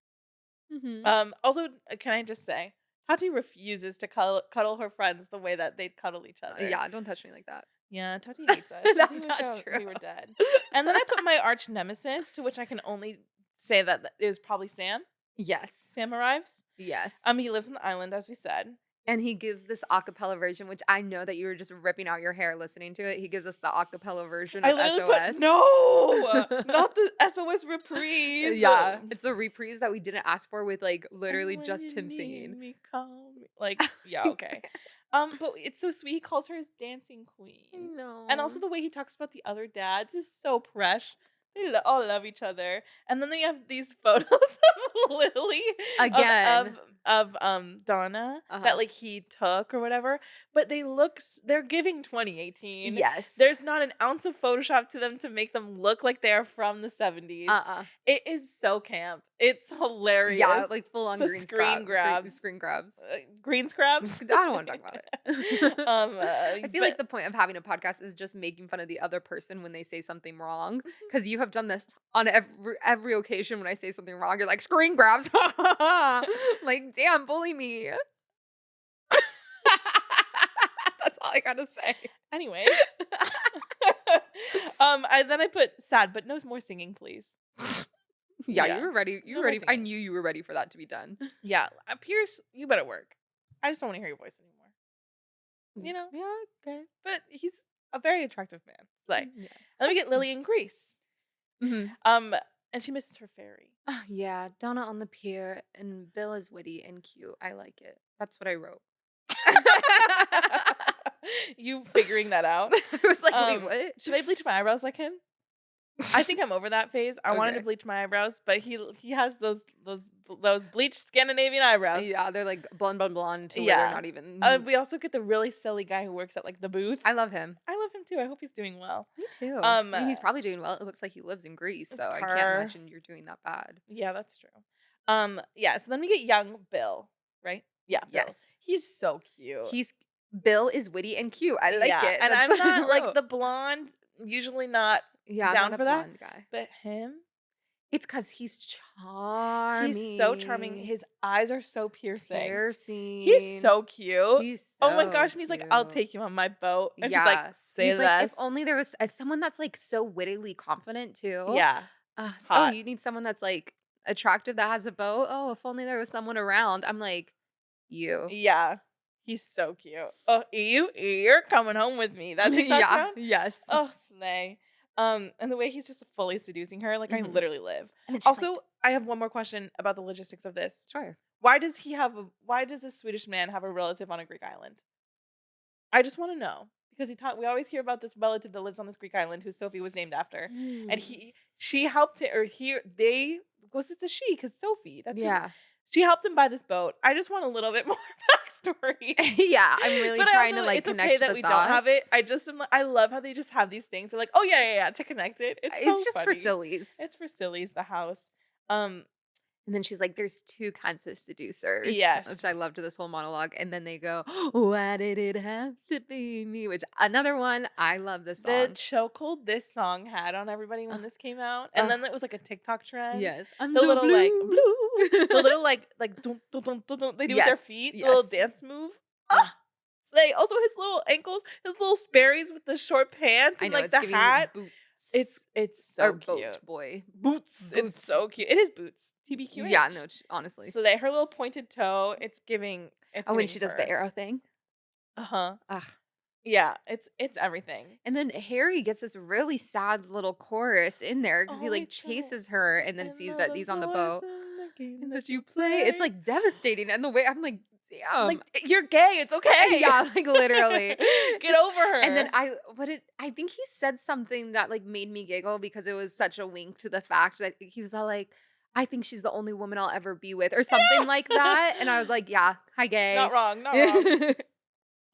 Mhm. Also, can I just say, Tati refuses to cuddle her friends the way that they'd cuddle each other. Yeah, don't touch me like that. Yeah, Tati hates us. Tati That's wish not true. we were dead. And then I put my arch nemesis, to which I can only say that is probably Sam. Yes. Sam arrives. Yes. He lives on the island, as we said. And he gives this acapella version, which I know that you were just ripping out your hair listening to it. He gives us the acapella version I of literally put SOS. no, not the SOS reprise. Yeah, it's the reprise that we didn't ask for with like And literally when just you him need singing. me, call me. Like, yeah, okay. But it's so sweet. He calls her his dancing queen. And also No. the way he talks about the other dads is so fresh. They all love each other. And then they have these photos of Lily of Again. Donna that Uh-huh. like he took or whatever. But they're giving 2018. Yes. There's not an ounce of Photoshop to them to make them look like they're from the 70s. Uh-uh. It is so camp. It's hilarious. Yeah, like full on The green screen grabs. Screen grabs. Green scraps. I don't want to talk about it. I feel like But the point of having a podcast is just making fun of the other person when they say something wrong. Because you have done this on every occasion when I say something wrong. You're like, screen grabs. Like, damn, bully me. That's all I gotta say. anyways, I put sad, but no more singing, please. Yeah, Yeah. you were ready. You No were more ready. I singing. knew you were ready for that to be done. Yeah, Pierce, you better work. I just don't want to hear your voice anymore. You know, Yeah, okay. but he's a very attractive man. Like, Yeah. let me get Lily in Greece. Hmm. And she misses her ferry. Yeah, Donna on the pier and Bill is witty and cute. I like it. That's what I wrote. You figuring that out? I was like, wait, Um, what? Should I bleach my eyebrows like him? I think I'm over that phase. I wanted to Okay. bleach my eyebrows, but he has those bleached Scandinavian eyebrows. Yeah, they're like blonde to where Yeah. they're not even. We also get the really silly guy who works at like the booth. I love him. I love him too. I hope he's doing well. Me too. Um, I mean, he's probably doing well. It looks like he lives in Greece, so I can't Per. imagine you're doing that bad. Yeah, that's true. Yeah. So then we get young Bill, right? Yeah, Bill. Yes. He's so cute. Bill is witty and cute. I like Yeah, it. and That's I'm what I not like wrote. the blonde. Usually not Yeah, I'm down not a for that. blonde guy. But him, It's because he's charming. he's so charming. His eyes are so piercing. piercing. He's so cute. He's Oh my so gosh, and he's like, "I'll cute. take you on my boat," and she's Yeah. like, "Say He's like, if less." only there was someone that's like so wittily confident too. Yeah, Oh, hot. you need someone that's like attractive that has a boat. Oh, if only there was someone around. I'm like, you. Yeah, he's so cute. Oh, you're coming home with me. That TikTok Yeah. sound. Yes. Oh, slay. And the way he's just fully seducing her, like I Mhm. literally live. And it's just Also, I have one more question about the logistics of this. sure. Why does this Swedish man have a relative on a Greek island? I just want to know because we always hear about this relative that lives on this Greek island who Sophie was named after, and she helped him, or they because it's a she because Sophie Yeah. she helped him buy this boat. I just want a little bit more backstory. Yeah. I'm really But trying also, to like it's connect okay that the we thoughts. don't have it. I just am. I love how they just have these things. They're like, oh yeah, to connect it. It's so It's just for funny. sillies. It's for sillies. The house. Um. And then she's like, there's two kinds of seducers. Yes. Which I loved this whole monologue. And then they go, why did it have to be me? Which another one, I love this The song. chokehold this song had on everybody when this came out, and then it was like a TikTok trend. Yes. I'm The so little blue. like blue, the little like dun, dun, dun, dun, dun, they do with their Yes, feet, the little yes. dance move. Ah, slay. Also his little ankles, his little Sperry's with the short pants I and know, like it's the giving hat. boots. It's so or cute. boat boy. Boots. It's Boots. so cute. It is boots. TBQH. Yeah, no, honestly. So her little pointed toe. It's giving. It's Oh, when giving she does her. the arrow thing. Uh-huh. Ugh. Yeah. It's everything. And then Harry gets this really sad little chorus in there because he like chases her and then sees that he's on the boat. And that you play. It's like devastating. And the way I'm like, damn. like you're gay. It's okay. Yeah, like literally. Get over her. And then I think he said something that like made me giggle because it was such a wink to the fact that he was all like, I think she's the only woman I'll ever be with or something like that. And I was like, yeah, hi gay. Not wrong. Not wrong.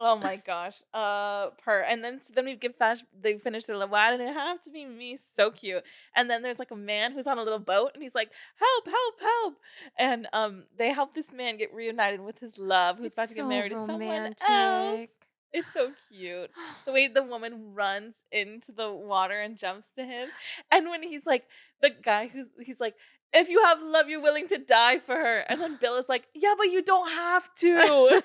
Oh my gosh. Per and then so then we get flash they finish their love. Why did it have to be me? So cute. And then there's like a man who's on a little boat and he's like, "Help, help, help." And they help this man get reunited with his love who's It's about to get so married to someone else. romantic. It's so cute. The way the woman runs into the water and jumps to him. And when he's like the guy he's like, "If you have love, you're willing to die for her." And then Bill is like, "Yeah, but you don't have to."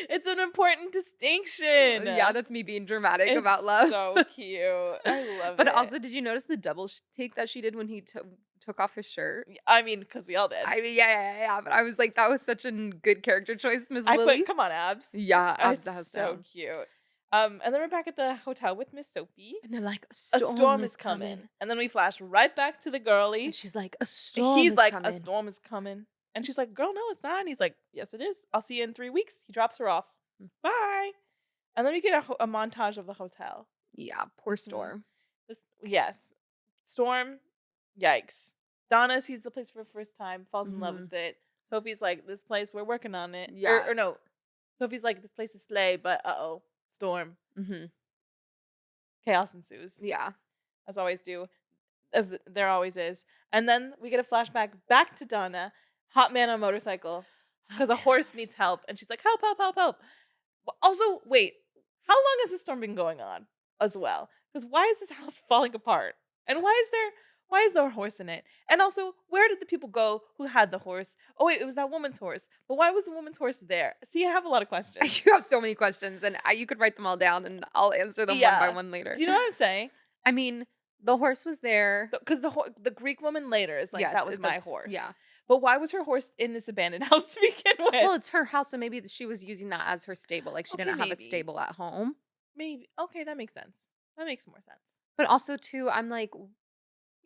It's an important Yeah, distinction. that's me being dramatic It's about love. so cute. I love But it. also, did you notice the double take that she did when he took off his shirt? I mean, because we all did. I mean, yeah, but I was like, that was such a good character choice, Miss I put Lily. come on, abs. Yeah, abs the It's house so down. cute. And then we're back at the hotel with Miss Sophie. And they're like, a A storm storm is is coming. coming. And then we flash right back to the And girly. she's like, a storm He's is like, "A coming. storm is coming." And she's like, "Girl, no, it's not." And he's like, "Yes, it is. I'll see you in 3 weeks." He drops her off. Mm. Bye. And then we get a montage of the hotel. Yeah, poor Mhm. storm. Yes. Storm, yikes. Donna sees the place for the first time, falls in love Hmm. with it. Sophie's like, "This place, we're working on it." Yeah. Or no. Sophie's like, "This place is slay, but uh-oh, storm." Hmm. Chaos ensues, Yeah. as always do, as there always is. And then we get a flashback back to Donna, hot man on a motorcycle, Oh, because a man, of horse needs course. help. And she's like, "Help, help, help, help." Also, wait, how long has the storm been going on as well? Because why is this house falling apart? And why is there a horse in it? And also, where did the people go who had the horse? Oh wait, it was that woman's horse. But why was the woman's horse there? See, I have a lot of questions. You have so many questions, and you could write them all down, and I'll answer them one by Yeah. one later. Do you know what I'm saying? I mean, the horse was there. Because the Greek woman later is like, Yes, "That was my that's horse." yeah. But why was her horse in this abandoned house to begin with? Well, it's her house, so maybe she was using that as her stable. Like she Okay, didn't have a maybe. stable at home. Maybe. Okay, that makes sense. That makes more sense. But also too, I'm like,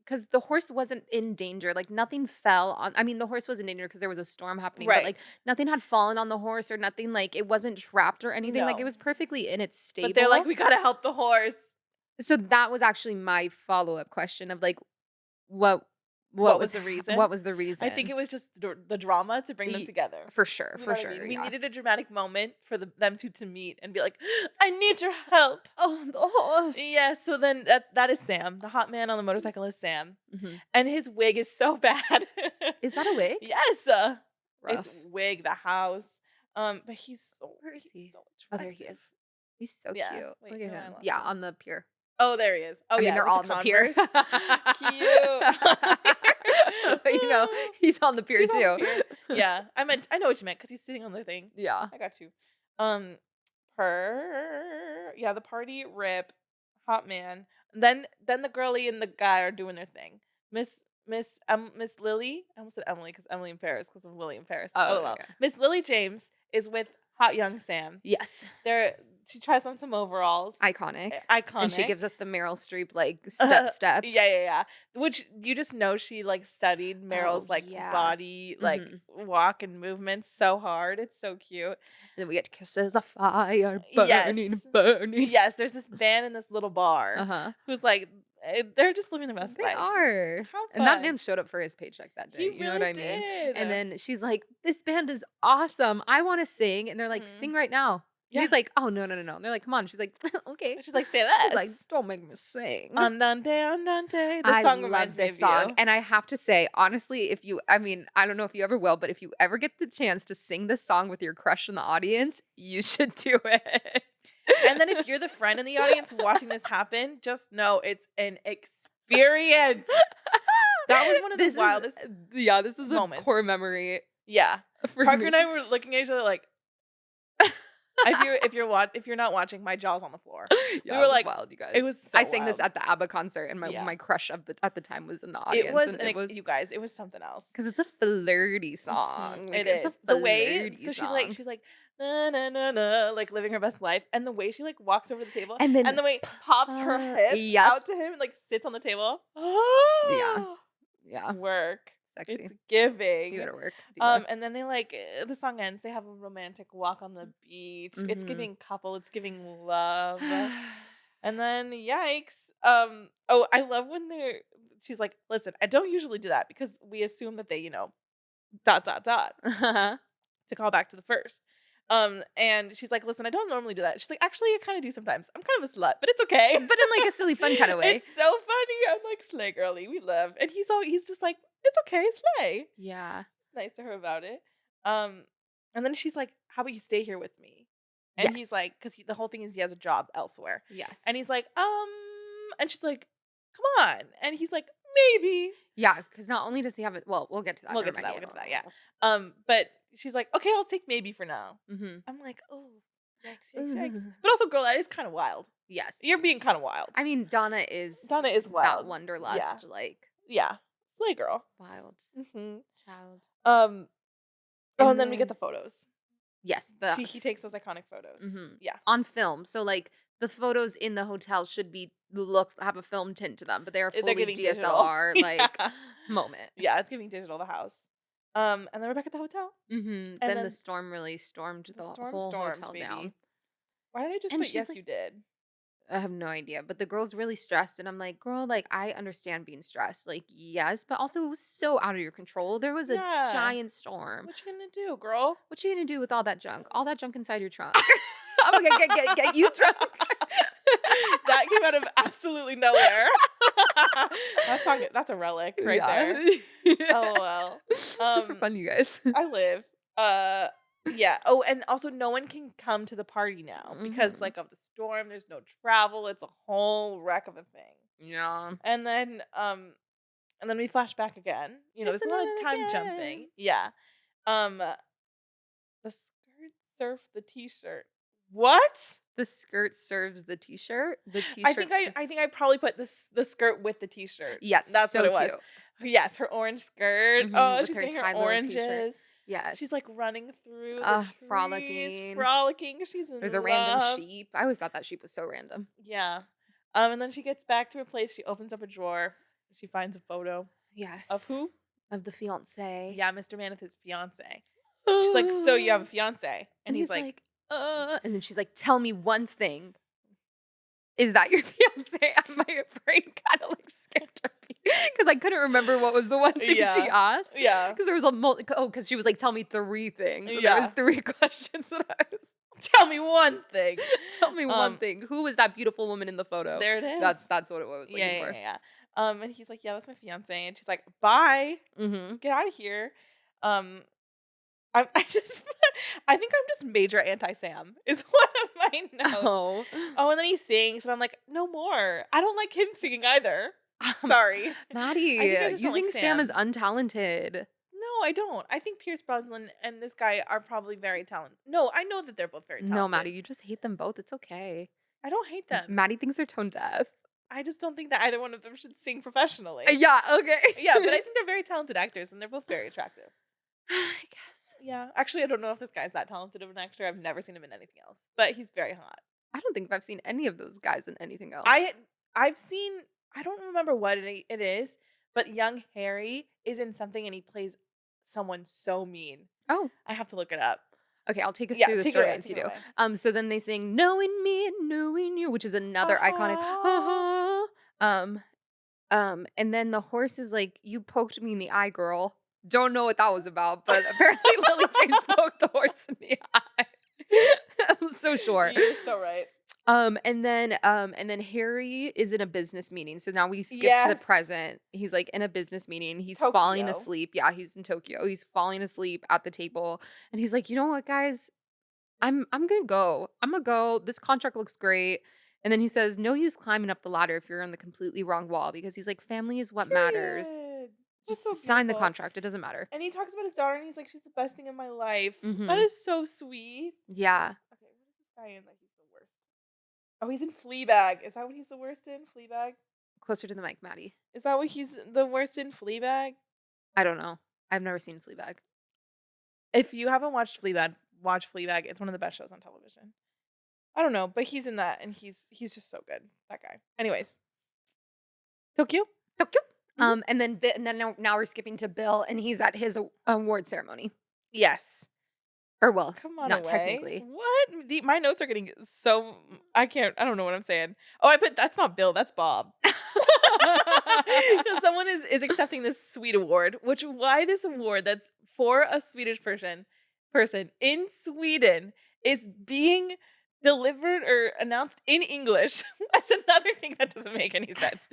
because the horse wasn't in danger. Like nothing fell on. I mean, the horse was in danger because there was a storm happening, but Right. like nothing had fallen on the horse or nothing. Like it wasn't trapped or anything. Like it No. was perfectly in its But they're like, stable. "We gotta help the horse." So that was actually my follow up question of like, what, what What was, was the reason? what was the I think reason? it was just the drama to bring them Y- together. For sure, You know for what I sure, mean? We yeah. needed a dramatic moment for them two to meet and be like, "I need your help." Oh, the horse. Yeah, so then that is Sam. The hot man on the motorcycle is Sam. Hmm. And his wig is so bad. Is that a wig? Yes. It's Rough. wig, the house. But Where is he's he? so Oh, there he attractive. is. He's so Yeah. cute. Wait, Look at no, I him. lost Yeah, him. on the pier. Oh, there he is. Oh I mean, yeah, they're with all the on the pier. Converse. Cute. But, he's on the pier He's on the too. pier. Yeah, I know what you meant because he's sitting on the thing. Yeah. I got you. Um, yeah, the party rip, hot man. Then the girly and the guy are doing their thing. Miss Lily. I almost said Emily because Emily in Paris because of Lily in Paris. Oh, Oh well. okay. Miss Lily James is with hot young Sam. Yes. She tries on some overalls. Iconic. And she Iconic. gives us the Meryl Streep like Yeah, step. yeah, yeah. Which you just know she like studied Oh Meryl's like yeah. body, like Hmm. walk and movement so hard. It's so cute. And then we get kisses of fire burning, Yes. burning. Yes, there's this band in this little bar Uh-huh. who's like they're just living the best They life. are. How And that fun. man showed up for his paycheck that He day. You know what really I mean? did. And then she's like, "This band is awesome. I want to sing." And they're like, Mhm. "Sing right now." And Yeah. he's like, "Oh, no, no, no, no." And they're like, "Come on." She's like, "Okay." She's like, say She's like, less. "Don't make me sing." Andante, andante. The I song love reminds me this of song. you. And I have to say, honestly, if you, I mean, I don't know if you ever will, but if you ever get the chance to sing this song with your crush in the audience, you should do it. And then if you're the friend in the audience watching this happen, just know it's an experience. That was one of the This is, wildest yeah, this is a moments. core memory Yeah. for Parker me. and I were looking at each other like if you're not watching, my jaw's on the floor. Yeah, We it were was like wild, you guys. it was so I sang this wild. at the ABBA concert, and Yeah. my crush of the at the time was in the It audience, was and it was you guys, it was something else. because it's a flirty Mhm. song. It Like it's a is. The way flirty so song, she's like na na na na like living her best life and the way she like walks over the table and and then the way pops her hip yep, out to him and like sits on the table. yeah, yeah, Work. sexy. It's You giving. gotta work, diva. And then they like the song ends. They have a romantic walk on the beach. It's Hmm. giving couple. It's giving love. And then yikes. Oh, I love when they're. She's like, listen, I don't usually do that because we assume that they, dot dot dot Uh-huh. to call back to the first. And she's like, "Listen, I don't normally do that." She's like, "Actually, I kind of do sometimes. I'm kind of a slut, but it's okay." But in, like, a silly fun kinda way. It's so funny. I'm like, "Slay, girly, we love." And he's just like, "It's okay, slay." Yeah. Nice to her about it. Um, and then she's like, "How about you stay here with me?" And he's Yes. like, because the whole thing is he has a job elsewhere, Yes. and he's like, and she's like, "Come on," and he's like, "Maybe." Yeah, because not only does he have it, well, we'll get to that, We'll never get to mind, that. yeah, We'll get no, to that. no, Yeah. no, But she's like, "Okay, I'll take maybe for now." no. Mhm. I'm like, "Oh, yikes, yikes, yikes." Ugh. But also, girl, that is kind of wild. Yes. You're being kind of wild. I mean, Donna is Donna is that wild. Yeah. wanderlust, like, Yeah. Slay girl. wild hmm child. Um. Oh, And and then we get then the photos. yes, the He takes those iconic photos. mhm, Yeah. on film, so, like, the photos in the hotel should be look have a film tint to them, but they are They're fully giving digital. DSLR, like, Yeah. moment. Yeah, it's giving digital the house. And then we're back at the hotel. Mhm, And then the then storm really stormed the the storm whole stormed, hotel baby. down, Why did I just and put she's yes like you did? I have no idea, but the girl's really stressed, and I'm like, "Girl, like, I understand being stressed, like, yes, but also it was so out of your control. There was a Yeah. giant storm. What you gonna do, girl? What you gonna do with all that junk? All that junk inside your trunk?" I'm gonna get you drunk. That came out of absolutely nowhere. That's a relic right Yeah. there. Oh well. Just for fun, you guys. I live. Uh yeah. Oh, and also no one can come to the party now because Mhm. like of the storm, there's no travel. It's a whole wreck of a thing. Yeah. And then we flash back again. There's Just a lot of another time again. jumping. Yeah. Um the skirt surf the t-shirt. What? The skirt serves the t-shirt. The I think t-shirts. I probably put the skirt with the t-shirt. Yes, That's what so it was. cute. Yes, her orange skirt. Mhm, Oh, with she's her getting her tie little t-shirt. oranges. She's Yes. like running through the trees, Frolicking. frolicking. She's There's in a random love. sheep. I always thought that sheep was so random. Yeah. And then she gets back to her place. She opens up a drawer. She finds a photo of Yes. who? Of the fiance. Yeah, Mr. Man with his fiance. She's like, "So you have a fiance?" And And he's he's like, like, and then she's like, "Tell me one thing. Is that your fiance?" My brain kind of like skipped her because I couldn't remember what was the one thing she "Yeah, asked. yeah, Because there was a because she was like, "Tell me three things." So there was yeah. three questions. And I was, Tell me one thing." tell me one Um, thing. Who was that beautiful woman in the photo? there it is. That's what it was Yeah, looking yeah, for. yeah, yeah. And he's like, "Yeah, that's my fiance," and she's like, "Bye, Mm-hmm. get out of here." Um, I just, I think I'm just major anti Sam is one of my notes. Oh, Oh, and then he sings, and I'm like, "No more." I don't like him singing either. Sorry. I Maddie, think I just you don't like think Sam is Sam. untalented? No, I don't. I think Pierce Brosnan and this guy are probably very talented. No, I know that they're both very No, talented. Maddie, you just hate them both. It's okay. I don't hate them. Maddie thinks they're tone deaf. I just don't think that either one of them should sing professionally. Yeah, okay. Yeah, but I think they're very talented actors, and they're both very attractive. I guess. Yeah, actually, I don't know if this guy's that talented of an actor. I've never seen him in anything else, but he's very hot. I don't think I've seen any of those guys in anything else. I I've seen. I don't remember what it is, but young Harry is in something, and he plays someone so mean. Oh, I have to look it up. okay. I'll take us Yeah, through the take it story away. as Take you it do. away. So then they sing "Knowing Me and Knowing You," which is another iconic. Uh-huh. And then the horse is like, "You poked me in the eye, girl." Don't know what that was about, but apparently Lily James poked the horse in the eye. I'm so sure. You're so right. And then Harry is in a business meeting. So now we skip to the Yes, present. He's like in a business meeting. He's falling Tokyo. asleep. Yeah, he's in Tokyo. He's falling asleep at the table. And he's like, "You know what, guys? I'm gonna go. I'm gonna go. This contract looks great." And then he says, "No use climbing up the ladder if you're on the completely wrong wall," because he's like, family is what matters. Period. That's so Just sign the beautiful. contract. It doesn't matter. And he talks about his daughter, and he's like, "She's the best thing in my life." That Mm-hmm. is so sweet. Yeah. Okay, what is this guy in that he's the worst? Oh, he's in Fleabag. Is that what he's the worst in? Fleabag? Closer to the mic, Maddie. Is that what he's the worst in? Fleabag? I don't know. I've never seen Fleabag. If you haven't watched Fleabag, watch Fleabag. It's one of the best shows on television. I don't know, but he's in that, and he's just so good. That guy. Anyways, Tokyo. Tokyo. Mhm. And then now we're skipping to Bill, and he's at his award ceremony. Yes. Or well, Come on not away. technically. What? My notes are getting so I can't. I don't know what I'm saying. Oh, I put that's not Bill. That's Bob. Because someone is accepting this sweet award. Which why this award that's for a Swedish person person in Sweden is being delivered or announced in English. That's another thing that doesn't make any sense.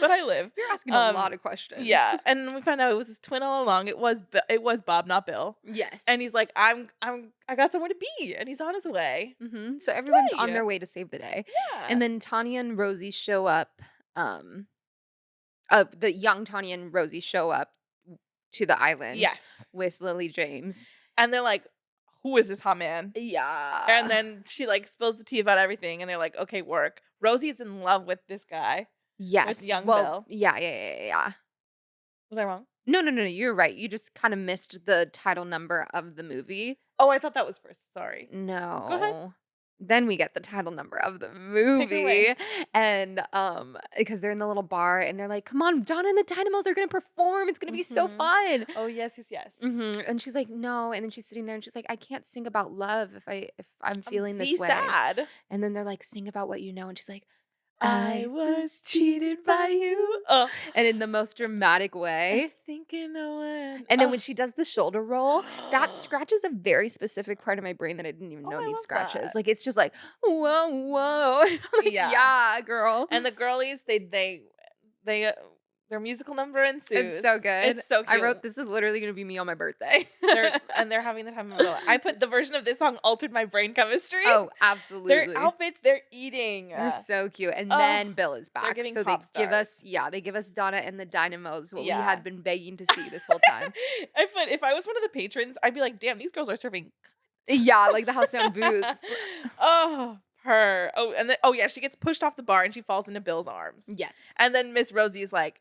But I live. You're asking a lot Um, of questions. yeah, and we found out it was his twin all along. It was Bob, not Bill. And Yes. he's like, I got somewhere to be, and he's on his way. So everyone's on Slay. their way to save the day. Yeah. And then Tanya and Rosie show up, um the young Tanya and Rosie show up to the island Yes. with Lily James. And they're like, "Who is this hot man?" And Yeah. then she, like, spills the tea about everything, and they're like, "Okay, work." Rosie's in love with this guy, with Yes. young Well, Bill. yeah. Was I wrong? No, you're right. You just kinda missed the title number of the movie. Oh, I thought that was first, sorry. Go ahead. No. Then we get the title number of the Take it away. movie, and, because they're in the little bar, and they're like, "Come on, Donna and the Dynamos are gonna perform, it's gonna be so Mhm. fun." Oh, yes, yes, yes. And she's like, "No," and then she's sitting there, and she's like, "I can't sing about love if I'm feeling Be this way." sad. And then they're like, "Sing about what you know," and she's like, I "I was was cheated cheated by by you," you. Oh, and in the most dramatic I way. think you know when. And then Oh. when she does the shoulder roll, that scratches a very specific part of my brain that I didn't even Oh, know I needs love scratches. that. Like, it's just like, "Whoa, whoa." And I'm like, Yeah. "Yeah, girl." And the girlies, they their musical number It's ensues. so good. It's so I cute. wrote, "This is literally gonna be me on my birthday." They're having the time of their life. I put the version of this song altered my brain chemistry. Oh, Their absolutely. outfits, they're eating. They're so cute, and Oh, then Bill is they're back, getting so they pop give us stars. they give us Donna and the Dynamos, what we Yeah. had been begging to see this whole time. If I was one of the patrons, I'd be like, "Damn, these girls are serving." Yeah, like the house down boots. Oh, her. Oh, and then oh yeah, she gets pushed off the bar and she falls into Bill's arms. Yes. And then Miss Rosie is like,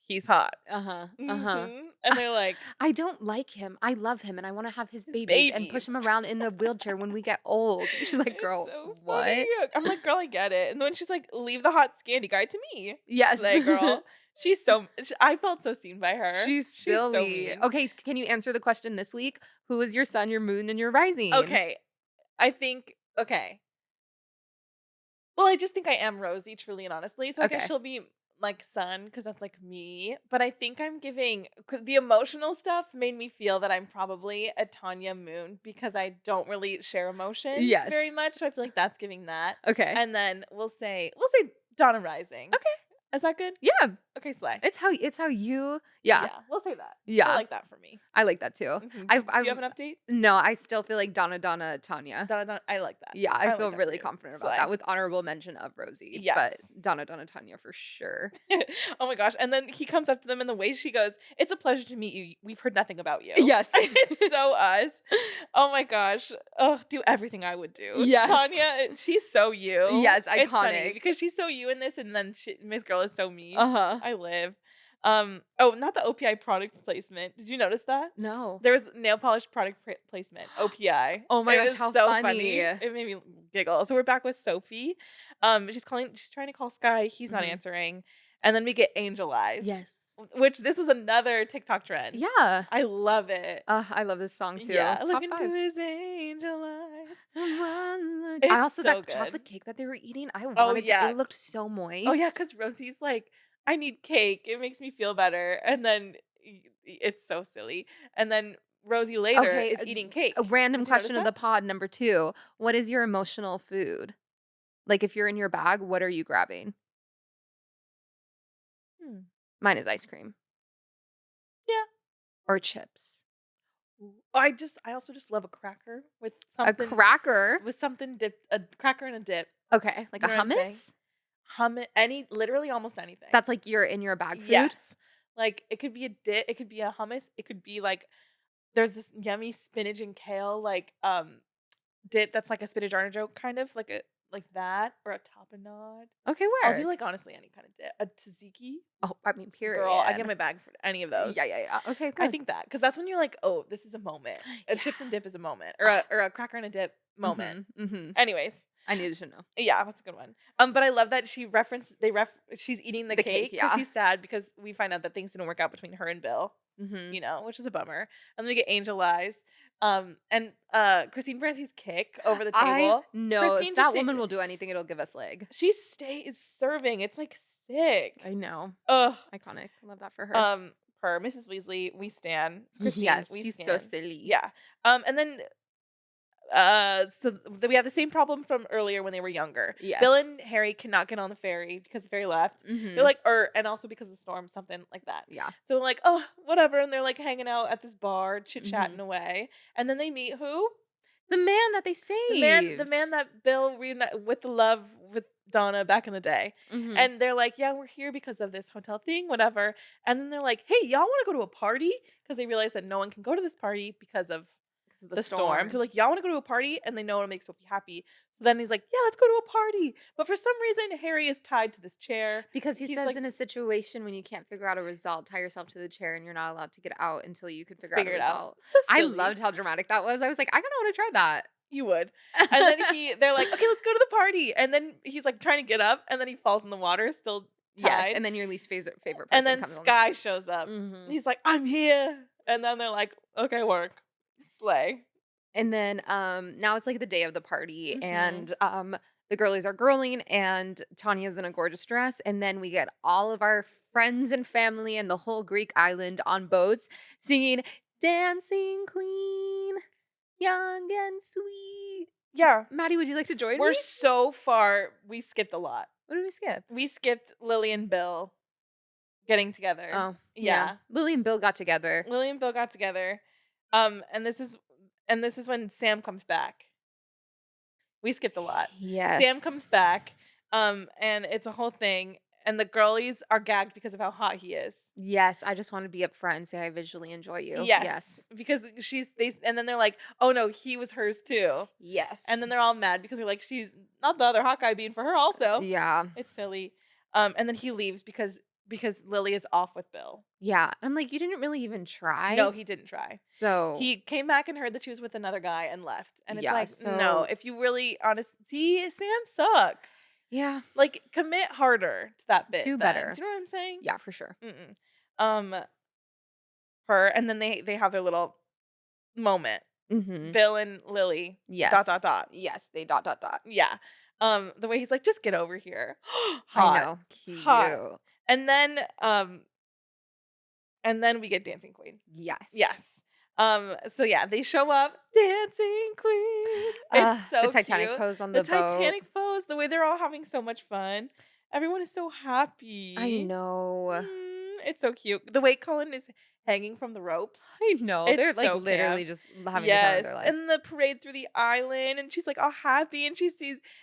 "He's hot." Uh-huh, uh-huh. And they're like, I don't like him. I love him, and I wanna have his babies and push "Babies." him around in a wheelchair when we get old. She's like, It's "Girl, so funny. what?" I'm like, "Girl, I get it." And then she's like, "Leave the hot Scandi guy to me." Yes. Slay girl. I felt so seen by her. She's She's so silly. mean. Okay, can you answer the question this week? Who is your sun, your moon, and your rising? Okay. I think okay. Well, I just think I am Rosie, truly and honestly. So I guess Okay. she'll be like Sun because that's like me. But I think I'm giving 'cause the emotional stuff made me feel that I'm probably a Tanya Moon because I don't really share emotions Yes. very much. So I feel like that's giving that. Okay. And then we'll say Donna Rising. Okay. Is that good? Yeah. Okay, Slay. It's how you yeah. Yeah, we'll say that. I Yeah. like that for me. I like that too. Mhm. I Do you have I'm an update? no, I still feel like Donna, Tanya. Donna, I like that. Yeah, I I like feel that for really you. confident about Slay. that with honorable mention of Rosie, but Yes. Donna, Tanya for sure. Oh my gosh, and then he comes up to them and the way she goes, "It's a pleasure to meet you. We've heard nothing about you." Yes. It's so us. Oh my gosh. Ugh, do everything I would do. Yes. Tanya, she's so you. Yes, It's funny iconic. because she's so you in this and then Miss Girl is so me. Uh-huh. I live. Oh, not the OPI product placement. Did you notice that? No. There was nail polish product placement, OPI. Oh my It gosh, was how so funny. It made me giggle. So we're back with Sophie. She's trying to call Sky. He's not Mhm. answering. And then we get Angel Eyes. Yes. Which this was another TikTok trend. Yeah. I love it. I love this song too. Yeah, look Top into 5. his angel eyes. I It's also so that good. chocolate cake that they were eating, I Oh wanted to yeah. it looked so moist. Oh yeah, because Rosie's like, I need cake. It makes me feel better. And then it's so silly. And then Rosie later Okay, is eating cake. a random Did you notice question of that? the pod number 2. What is your emotional food? Like, if you're in your bag, what are you grabbing? Hmm. Mine is ice cream Yeah. or chips. Ooh. I also just love a cracker A cracker? with something dipped a cracker and a dip. Okay, like a You know what I'm saying? hummus? Literally almost anything. That's like your in your bag food? Yes. Like it could be a dip, it could be a hummus, it could be like there's this yummy spinach and kale dip that's like a spinach artichoke kind of like that or a tapenade. Okay, I'll do where? like honestly any kind of dip. A tzatziki. Oh, I mean, period. Girl, I get my bag for any of those. Yeah. Okay, I good. think that because that's when you're like, oh, this is a moment. A Yeah. chips and dip is a moment, or a cracker and a dip moment. Mhm. Anyways, I needed to know. yeah, that's a good one. But I love that she's eating the The cake cake, because yeah. she's sad because we find out that things didn't work out between her and Bill, Mhm. which is a bummer. And then we get Angel Eyes, and Christine France's kick over the I table. know Christine if just that sa- woman will do anything, it'll give us leg. she stays serving. It's like sick. I know. Ugh. Iconic. I love that for her. per Mrs. Weasley, we stan. Christine, Yes, we she's so stan. silly. Yeah. And then we have the same problem from earlier when they were younger. Bill Yes. and Harry cannot get on the ferry because the ferry left. They're Mhm. like, and also because of the storm, something like that. Yeah. So they're like, oh, whatever, and they're like hanging out at this bar, chit Mhm. chatting away, and then they meet who? The man that they The saved. man that Bill reuni with the love with Donna back in the day. Mhm. And they're like, "Yeah, we're here because of this hotel thing, whatever." And then they're like, "Hey, y'all wanna go to a party?" Because they realize that no one can go to this party because of Because of the the storm. So storm. like, "Y'all wanna go to a party?" And they know it'll make Sophie happy. So then he's like, "Yeah, let's go to a party." But for some reason, Harry is tied to this chair. Because he He's says like, in a situation when you can't figure out a result, tie yourself to the chair and you're not allowed to get out until you can figure out a "Figure it out." result. So I silly. loved how dramatic that was. I was like, I kinda wanna try that. You would. And then they're like, "Okay, let's go to the party." And then he's like trying to get up, and then he falls in the water, still Yes, tied. and then your least favorite And person then comes on the Sky scene. shows up. Mhm. He's like, "I'm here." And then they're like, "Okay, work." Slay. And then, now it's, like, the day of the party, Mhm. and, the girlies are girling, and Tanya's in a gorgeous dress, and then we get all of our friends and family and the whole Greek island on boats singing, "Dancing Queen, young and sweet." Yeah. Maddie, would you like to join We're me? so far we skipped a lot. What did we skip? We skipped Lily and Bill getting together. Oh, yeah. Yeah. Lily and Bill got together. Lily and Bill got together. And this is when Sam comes back. We skipped a lot. Sam Yes. comes back, and it's a whole thing, and the girlies are gagged because of how hot he is. Yes, I just wanna be upfront and say I visually enjoy you. Yes, Yes. because and then they're like, "Oh no, he was hers too." And Yes. then they're all mad because they're like, "She's not the other hot guy being for her also." Yeah. It's silly. And then he leaves because Lily is off with Bill. Yeah. I'm like, "You didn't really even No, try." he didn't try. So, He came back and heard that she was with another guy and left. And it's yeah, like, no, so if you really honest see, Sam sucks. yeah, Like, commit harder to that bit do then. better. Do you know what I'm saying? Yeah, for sure. Mm-mm. Um, her and then they have their little moment. Mhm. Bill and Lily. Dot dot Yes. dot. Yes, they dot, dot, dot. Yeah. The way he's like, just get over here. I Hot. know. Hot. Cute. And then we get Dancing Queen. Yes. Yes. So yeah, they show up, Dancing Queen. It's The so Titanic cute. pose on The the boat. Titanic pose, the way they're all having so much fun. Everyone is so I happy. know. It's so cute. The way Colin is hanging from the ropes. I know. It's They're, like, so literally camp. just having the time of Yes. their lives. And the parade through the island, and she's like all happy, and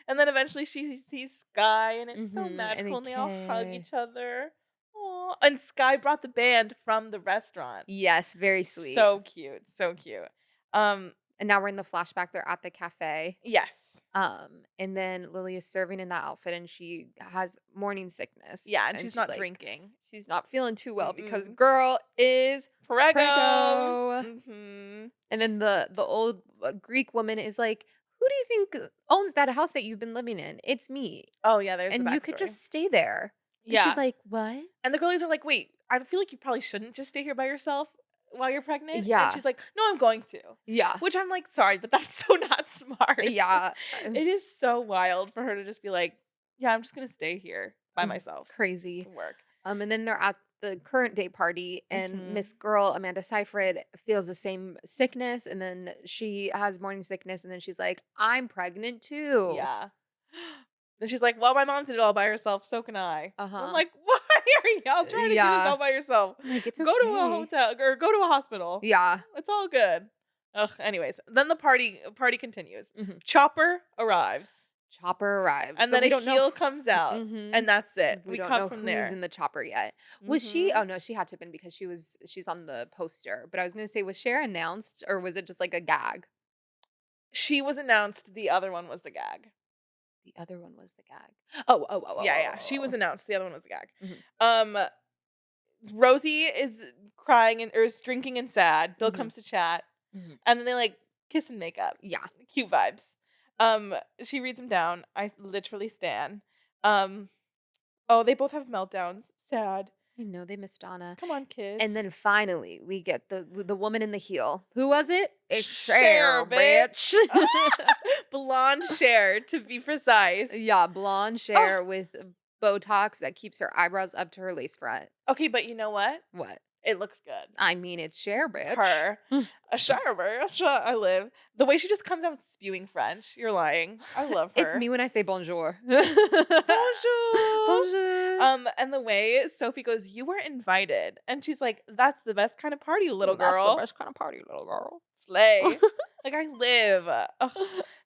and then eventually she sees Sky, and it's so Mhm, and they magical, and they all hug each kiss. other. Aw. And Sky brought the band from the restaurant. Yes, very sweet. So cute, so cute. Um, And now we're in the flashback, they're at the cafe. yes. And then Lily is serving in that outfit and she has morning sickness. Yeah, and And she's she's not like, drinking. she's not feeling too well because Mm-mm. girl is Prego. prego. Mhm. And then the old Greek woman is like, who do you think owns that house that you've been living in? It's me. Oh, yeah, there's the And you could backstory. just stay there. And she's Yeah. like, what? And the girlies are like, "Wait, I feel like you probably shouldn't just stay here by yourself while you're pregnant." And Yeah. she's like, "No, I'm going to." Yeah. Which I'm like, "Sorry, but that's so not smart." Yeah. It is so wild for her to just be like, "Yeah, I'm just gonna stay here by myself Crazy. and work." And then they're at the current day party, and Mhm. Miss Girl, Amanda Seyfried, feels the same sickness, and then she has morning sickness, and then she's like, I'm pregnant too. Yeah. And she's like, "Well, my mom did it all by herself, so can I." And I'm Uh-huh. like, "Why are y'all trying to do this Yeah. all by yourself? I'm like, it's Go to a okay. hotel or go to a hospital. Yeah. It's all good." Ugh, anyways, then the party continues. Mhm. Chopper arrives, Chopper arrives, and but then we a don't know. heel comes out, Mhm. and that's it. We We don't come know from who's in there. the chopper yet. Was she? Mhm. Oh no, she had to have been because she's on the poster. But I was gonna say, was Cher announced or was it just like a gag? She was announced, the other one was the gag. The other one was the gag. Oh, oh, oh, oh, Yeah, oh, yeah, she oh, was oh. announced, the other one was the gag. Mhm. Um, Rosie is crying or is drinking and sad. Bill Mhm. comes to chat, Mhm. and then they, like, kiss and make up. Yeah. Cute vibes. She reads him down. I literally stan. Um, oh, they both have meltdowns. Sad. I know they missed Donna. Come on, And kiss. then finally, we get the woman in the heel. Who was it? It's Cher, Cher, bitch. bitch. Blonde Cher, to be precise. Yeah, blonde Oh, Cher with Botox that keeps her eyebrows up to her lace front. Okay, but you know what? What? It looks good. I mean, it's Cher, bitch. Her. A Charmer. I live. The way she just comes out spewing French. You're lying. I love It's her. me when I say bonjour. Bonjour. Bonjour. And the way Sophie goes, "You were invited," and she's like, "That's the best kind of party, little That's the girl. best kind of party, little girl. Slay." Like I live. Ugh.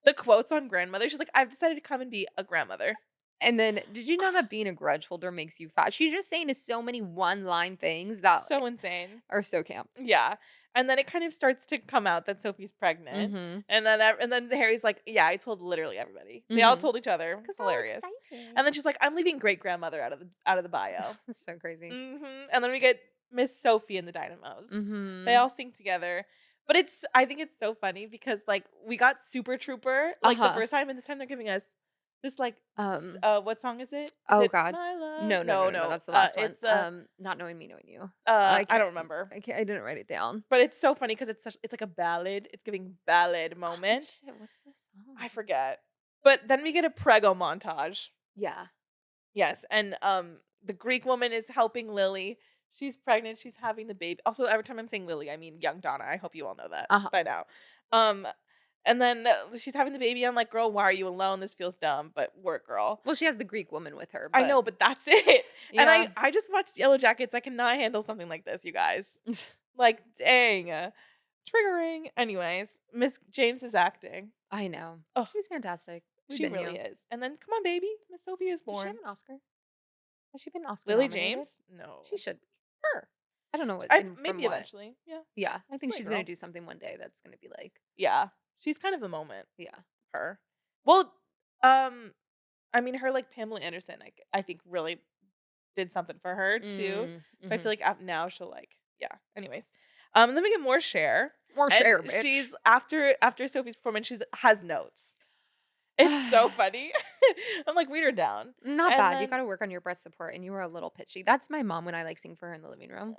The quotes on grandmother. She's like, "I've decided to come and be a grandmother." And then, did you know that being a grudge holder makes you fat? She's just saying so many one-line things that So insane. are so camp. Yeah. And then it kind of starts to come out that Sophie's pregnant. Mhm. And then Harry's like, "Yeah, I told literally everybody." They all Mhm. told each other. 'Cause they're all Hilarious. excited. And then she's like, "I'm leaving great grandmother out of the bio." It's so crazy. And then we get Miss Sophie and the Dynamos. They Mhm. all sing together. But I think it's so funny because like we got Super Trooper like the Uh-huh. first time, and this time they're giving us this like Um, what song is it? Is oh it god. My Love? No, no, No, no, no, no, no. that's the last one. It's the Not knowing me, knowing you. I Can't don't remember. I didn't write it down. But it's so funny because it's like a ballad. It's giving ballad Oh, moment. shit, what's the song? I forget. But then we get a prego montage. Yeah. Yes, and the Greek woman is helping Lily. She's pregnant. She's having the baby. Also, every time I'm saying Lily, I mean young Donna. I hope you all know that Uh-huh. by now. Um, and then she's having the baby. I'm like, girl, why are you alone? This feels dumb, but work, girl. Well, she has the Greek woman with her, I but know, but that's it. And yeah. I just watched Yellow Jackets. I cannot handle something like this, you guys. Like, dang, triggering. Anyways, Miss James is acting. I know. Oh, She's fantastic. We've she been really here. is. And then, come on, baby, Miss Sophie is Does she have born. an Oscar? Has she been Oscar Lily nominated? James? No, She should be. her. I don't know what I and from maybe what. eventually. Yeah, Yeah, I think slay she's gonna girl. do something one day that's gonna be like, Yeah, she's kind of the moment. yeah. Her. Well, um, I mean, her like Pamela Anderson. I think really did something for her too. So I feel Mhm. like now she'll like yeah. Anyways, then we get more Cher, More and Cher, bitch. she's after Sophie's performance, she's has notes. It's so funny. I'm like, read her down, Not and bad. You then gotta work on your breast support, and you were a little pitchy. That's my mom when I like sing for her in the living room.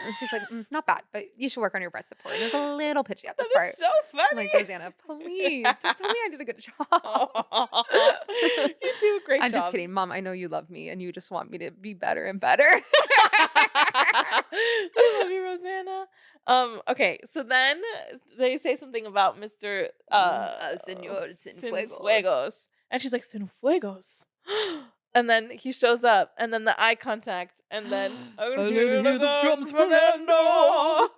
And she's like, not bad, but you should work on your breast support. It was a little pitchy at this that is part. so I'm like, funny. Rosanna, please just tell me I did a good job. Aw, you do a great I'm just job. kidding, mom. I know you love me, and you just want me to be better and better. I love you, Rosanna. Okay, so then they say something about Mr. Senor Cienfuegos. Cienfuegos. And she's like, Cienfuegos. And then he shows up, and then the eye contact, and then I I can let hear hear the the drums, drums, Fernando. Fernando.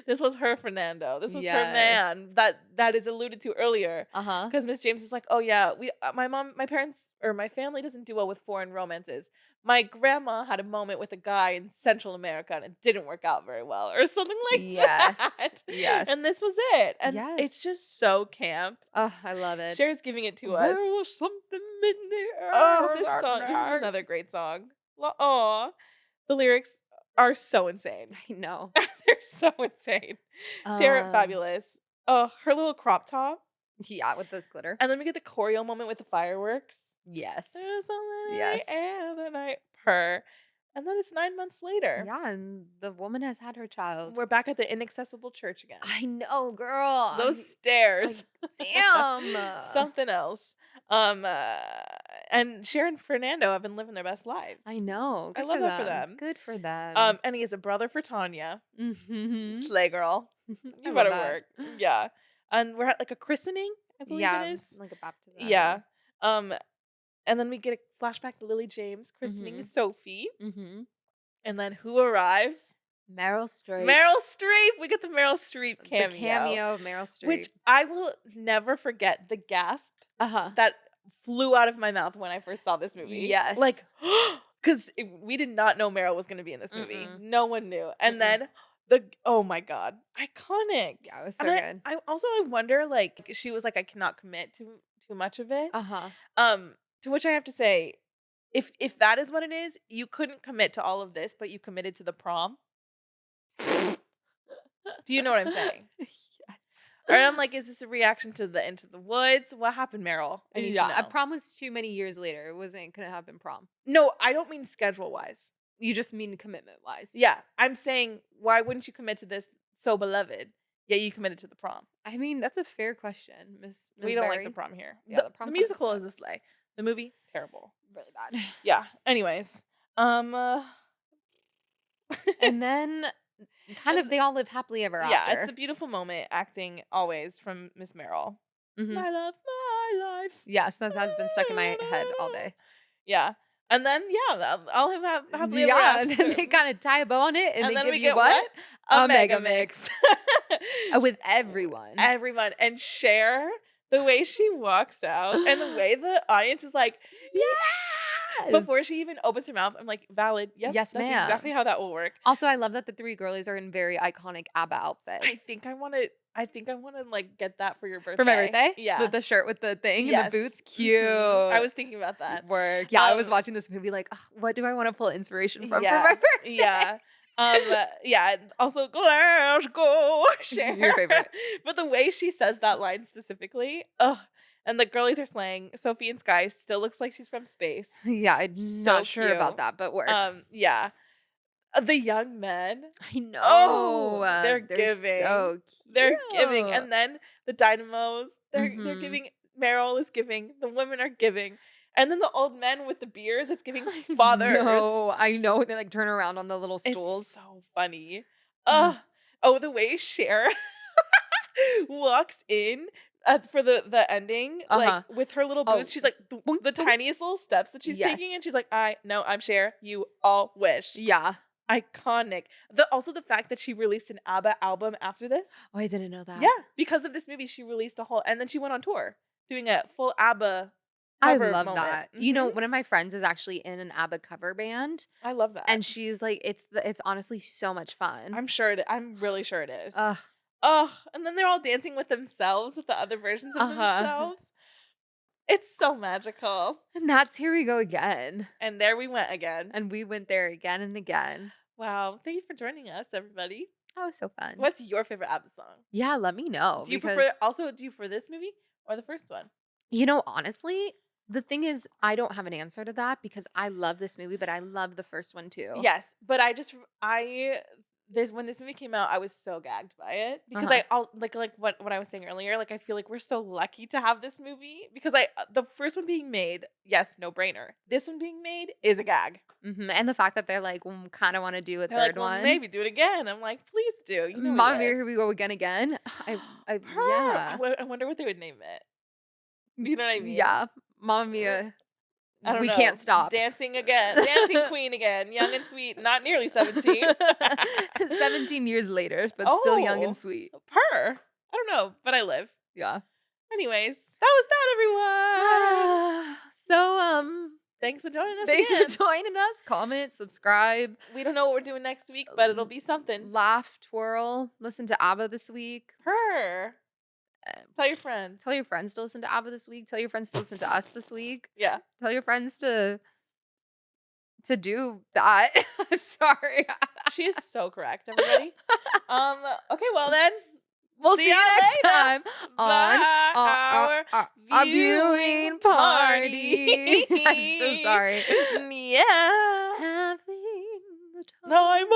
This was her Fernando. This was her Yes. man that is alluded to earlier. Uh-huh. Because Miss James is like, oh yeah, my parents or my family doesn't do well with foreign romances. My grandma had a moment with a guy in Central America and it didn't work out very well, or something like Yes. that. Yes. And this was it. And it's Yes. just so camp. Oh, I love it. Cher's giving it to There us. was something in the Oh, air this that song. This is night. another great song. Aw. The lyrics are so insane. I know. They're so insane. Cher, fabulous. Oh, her little crop top. Yeah, with this glitter. And then we get the choreo moment with the fireworks. Yes. There's something in Yes. the air that night. Her. And then it's 9 months later. Yeah, and the woman has had her child. We're back at the inaccessible church again. I know, girl. Those stairs. Damn. Something else. And Cher and Fernando have been living their best life. I know. I Good love that for them. Good for them. And he is a brother for Tanya. Mm-hmm. Slay girl. I You love better that. work. Yeah. And we're at like a christening, I believe Yeah, it is. like a baptism. Yeah. And then we get a flashback to Lily James christening Mhm. Sophie. Mm-hmm. And then who arrives? Meryl Streep. Meryl Streep. We get the Meryl Streep cameo. The cameo of Meryl Streep. Which I will never forget the gasp Uh-huh. that flew out of my mouth when I first saw this movie. Yes. Like, because we did not know Meryl was going to be in this movie. Mm-mm. No one knew. And Mm-mm. then oh my God, iconic. Yeah, it was so And good. I wonder, like, she was like, I cannot commit to too much of it. Uh-huh. To which I have to say, if that is what it is, you couldn't commit to all of this, but you committed to the prom. Do you know what I'm saying? Yes. Or I'm like, is this a reaction to the Into the Woods? What happened, Meryl? I need to Yeah, I know. promised too many years later. It wasn't gonna happen prom. No, I don't mean schedule wise. You just mean commitment wise. Yeah, I'm saying, why wouldn't you commit to this so beloved? Yet you committed to the prom. I mean, that's a fair question, Miss We don't like Berry. the prom here. Yeah, the The prom kinda musical is a sucks. sleigh. The movie, terrible. Really bad. Yeah. Anyways, um, And then kind of and they all live happily ever yeah, it's after. a beautiful moment acting always from Miss Merrill. Mhm. My love, my life. Yes, that has been stuck in my head all day. Yeah. And then yeah, I'll have happily ever Yeah, and then after. they kinda tie a bow on it, and And they then give we you get what? what? A A mega mega mix. mix. With everyone. Everyone. And Cher, the way she walks out and the way the audience is like, yeah! Yes! Before she even opens her mouth, I'm like, valid. Yep, Yes, that's exactly ma'am. how that will work. Also, I love that the 3 girlies are in very iconic ABBA I outfits. think I wanna like get that for your For my birthday. birthday? Yeah. The shirt with the thing and the Yes. boots? I Cute. was thinking about that. Work. Yeah, I was Um, watching this movie like, "Ugh, what do I wanna pull inspiration from for my yeah. birthday?" Yeah. Yeah, and also Glasgow Your share. favorite. But the way she says that line specifically, ugh, and the girlies are slaying. Sophie in Sky still looks like she's from space. Yeah, I'm So not sure about cute. that, but work. Yeah. The young men, I oh, know, they're they're giving. so They're giving. cute. And then the dynamos, they're Mhm. giving. Meryl is giving. The women are giving. And then the old men with the beers, it's giving I fathers. know, I know, they, like, turn around on the little It's stools. so funny. Ugh. Oh, oh, the way Cher walks in for the ending, like Uh-huh. with her little boots, Oh, she's like boink, the boink. tiniest little steps that she's taking, Yes. and she's like, "I know, I'm Cher. You all wish." Yeah. Iconic. Also the fact that she released an ABBA album after this. Oh, I didn't know Yeah, that. because of this movie, she released a whole, and then she went on tour doing a full ABBA I cover love moment. that. You know, one of my friends is actually in an ABBA cover band, I love that. and she's like, it's honestly so much fun. I'm really sure it is. Ugh. Oh, and then they're all dancing with themselves, with the other versions of Uh-huh. themselves. It's so magical. And that's Here We Go Again. And there we went again. And we went there again and again. Wow. Thank you for joining us, everybody. That was so fun. What's your favorite ABBA song? Yeah, let me know Do you because prefer this movie or the first one? honestly, the thing is, I don't have an answer to that because I love this movie, but I love the first one too. Yes, but I this when this movie came out, I was so gagged by it because Uh-huh. like what I was saying earlier, like I feel like we're so lucky to have this movie because the first one being made, yes, no brainer. This one being made is a gag. And the fact that they're like, kind of want to do a They're like, third well, one. maybe do it again. I'm like, please do. You know we Mom, would. Here We Go Again again. I Yeah. I wonder what they would name it. You know what I mean? Yeah. Mamma Mia. I don't We know. can't stop. Dancing again. Dancing queen again. Young and sweet. Not nearly 17. 17 years later, but still young and Oh, sweet. her. I don't know, but I live. Yeah. Anyways, that was that, everyone. So, Thanks for joining us thanks again. for joining us. Comment, subscribe, We don't know what we're doing next week, but it'll be something. laugh, twirl, listen to ABBA this week. Her. Uh, Tell your friends. Tell your friends to listen to ABBA this week. Tell your friends to listen to us this week. Yeah. Tell your friends to do that. I'm sorry. She is so correct, everybody. Okay, well then. We'll See see you y'all next later. time on Bye, our viewing viewing party. I'm so sorry. Yeah. Having the Time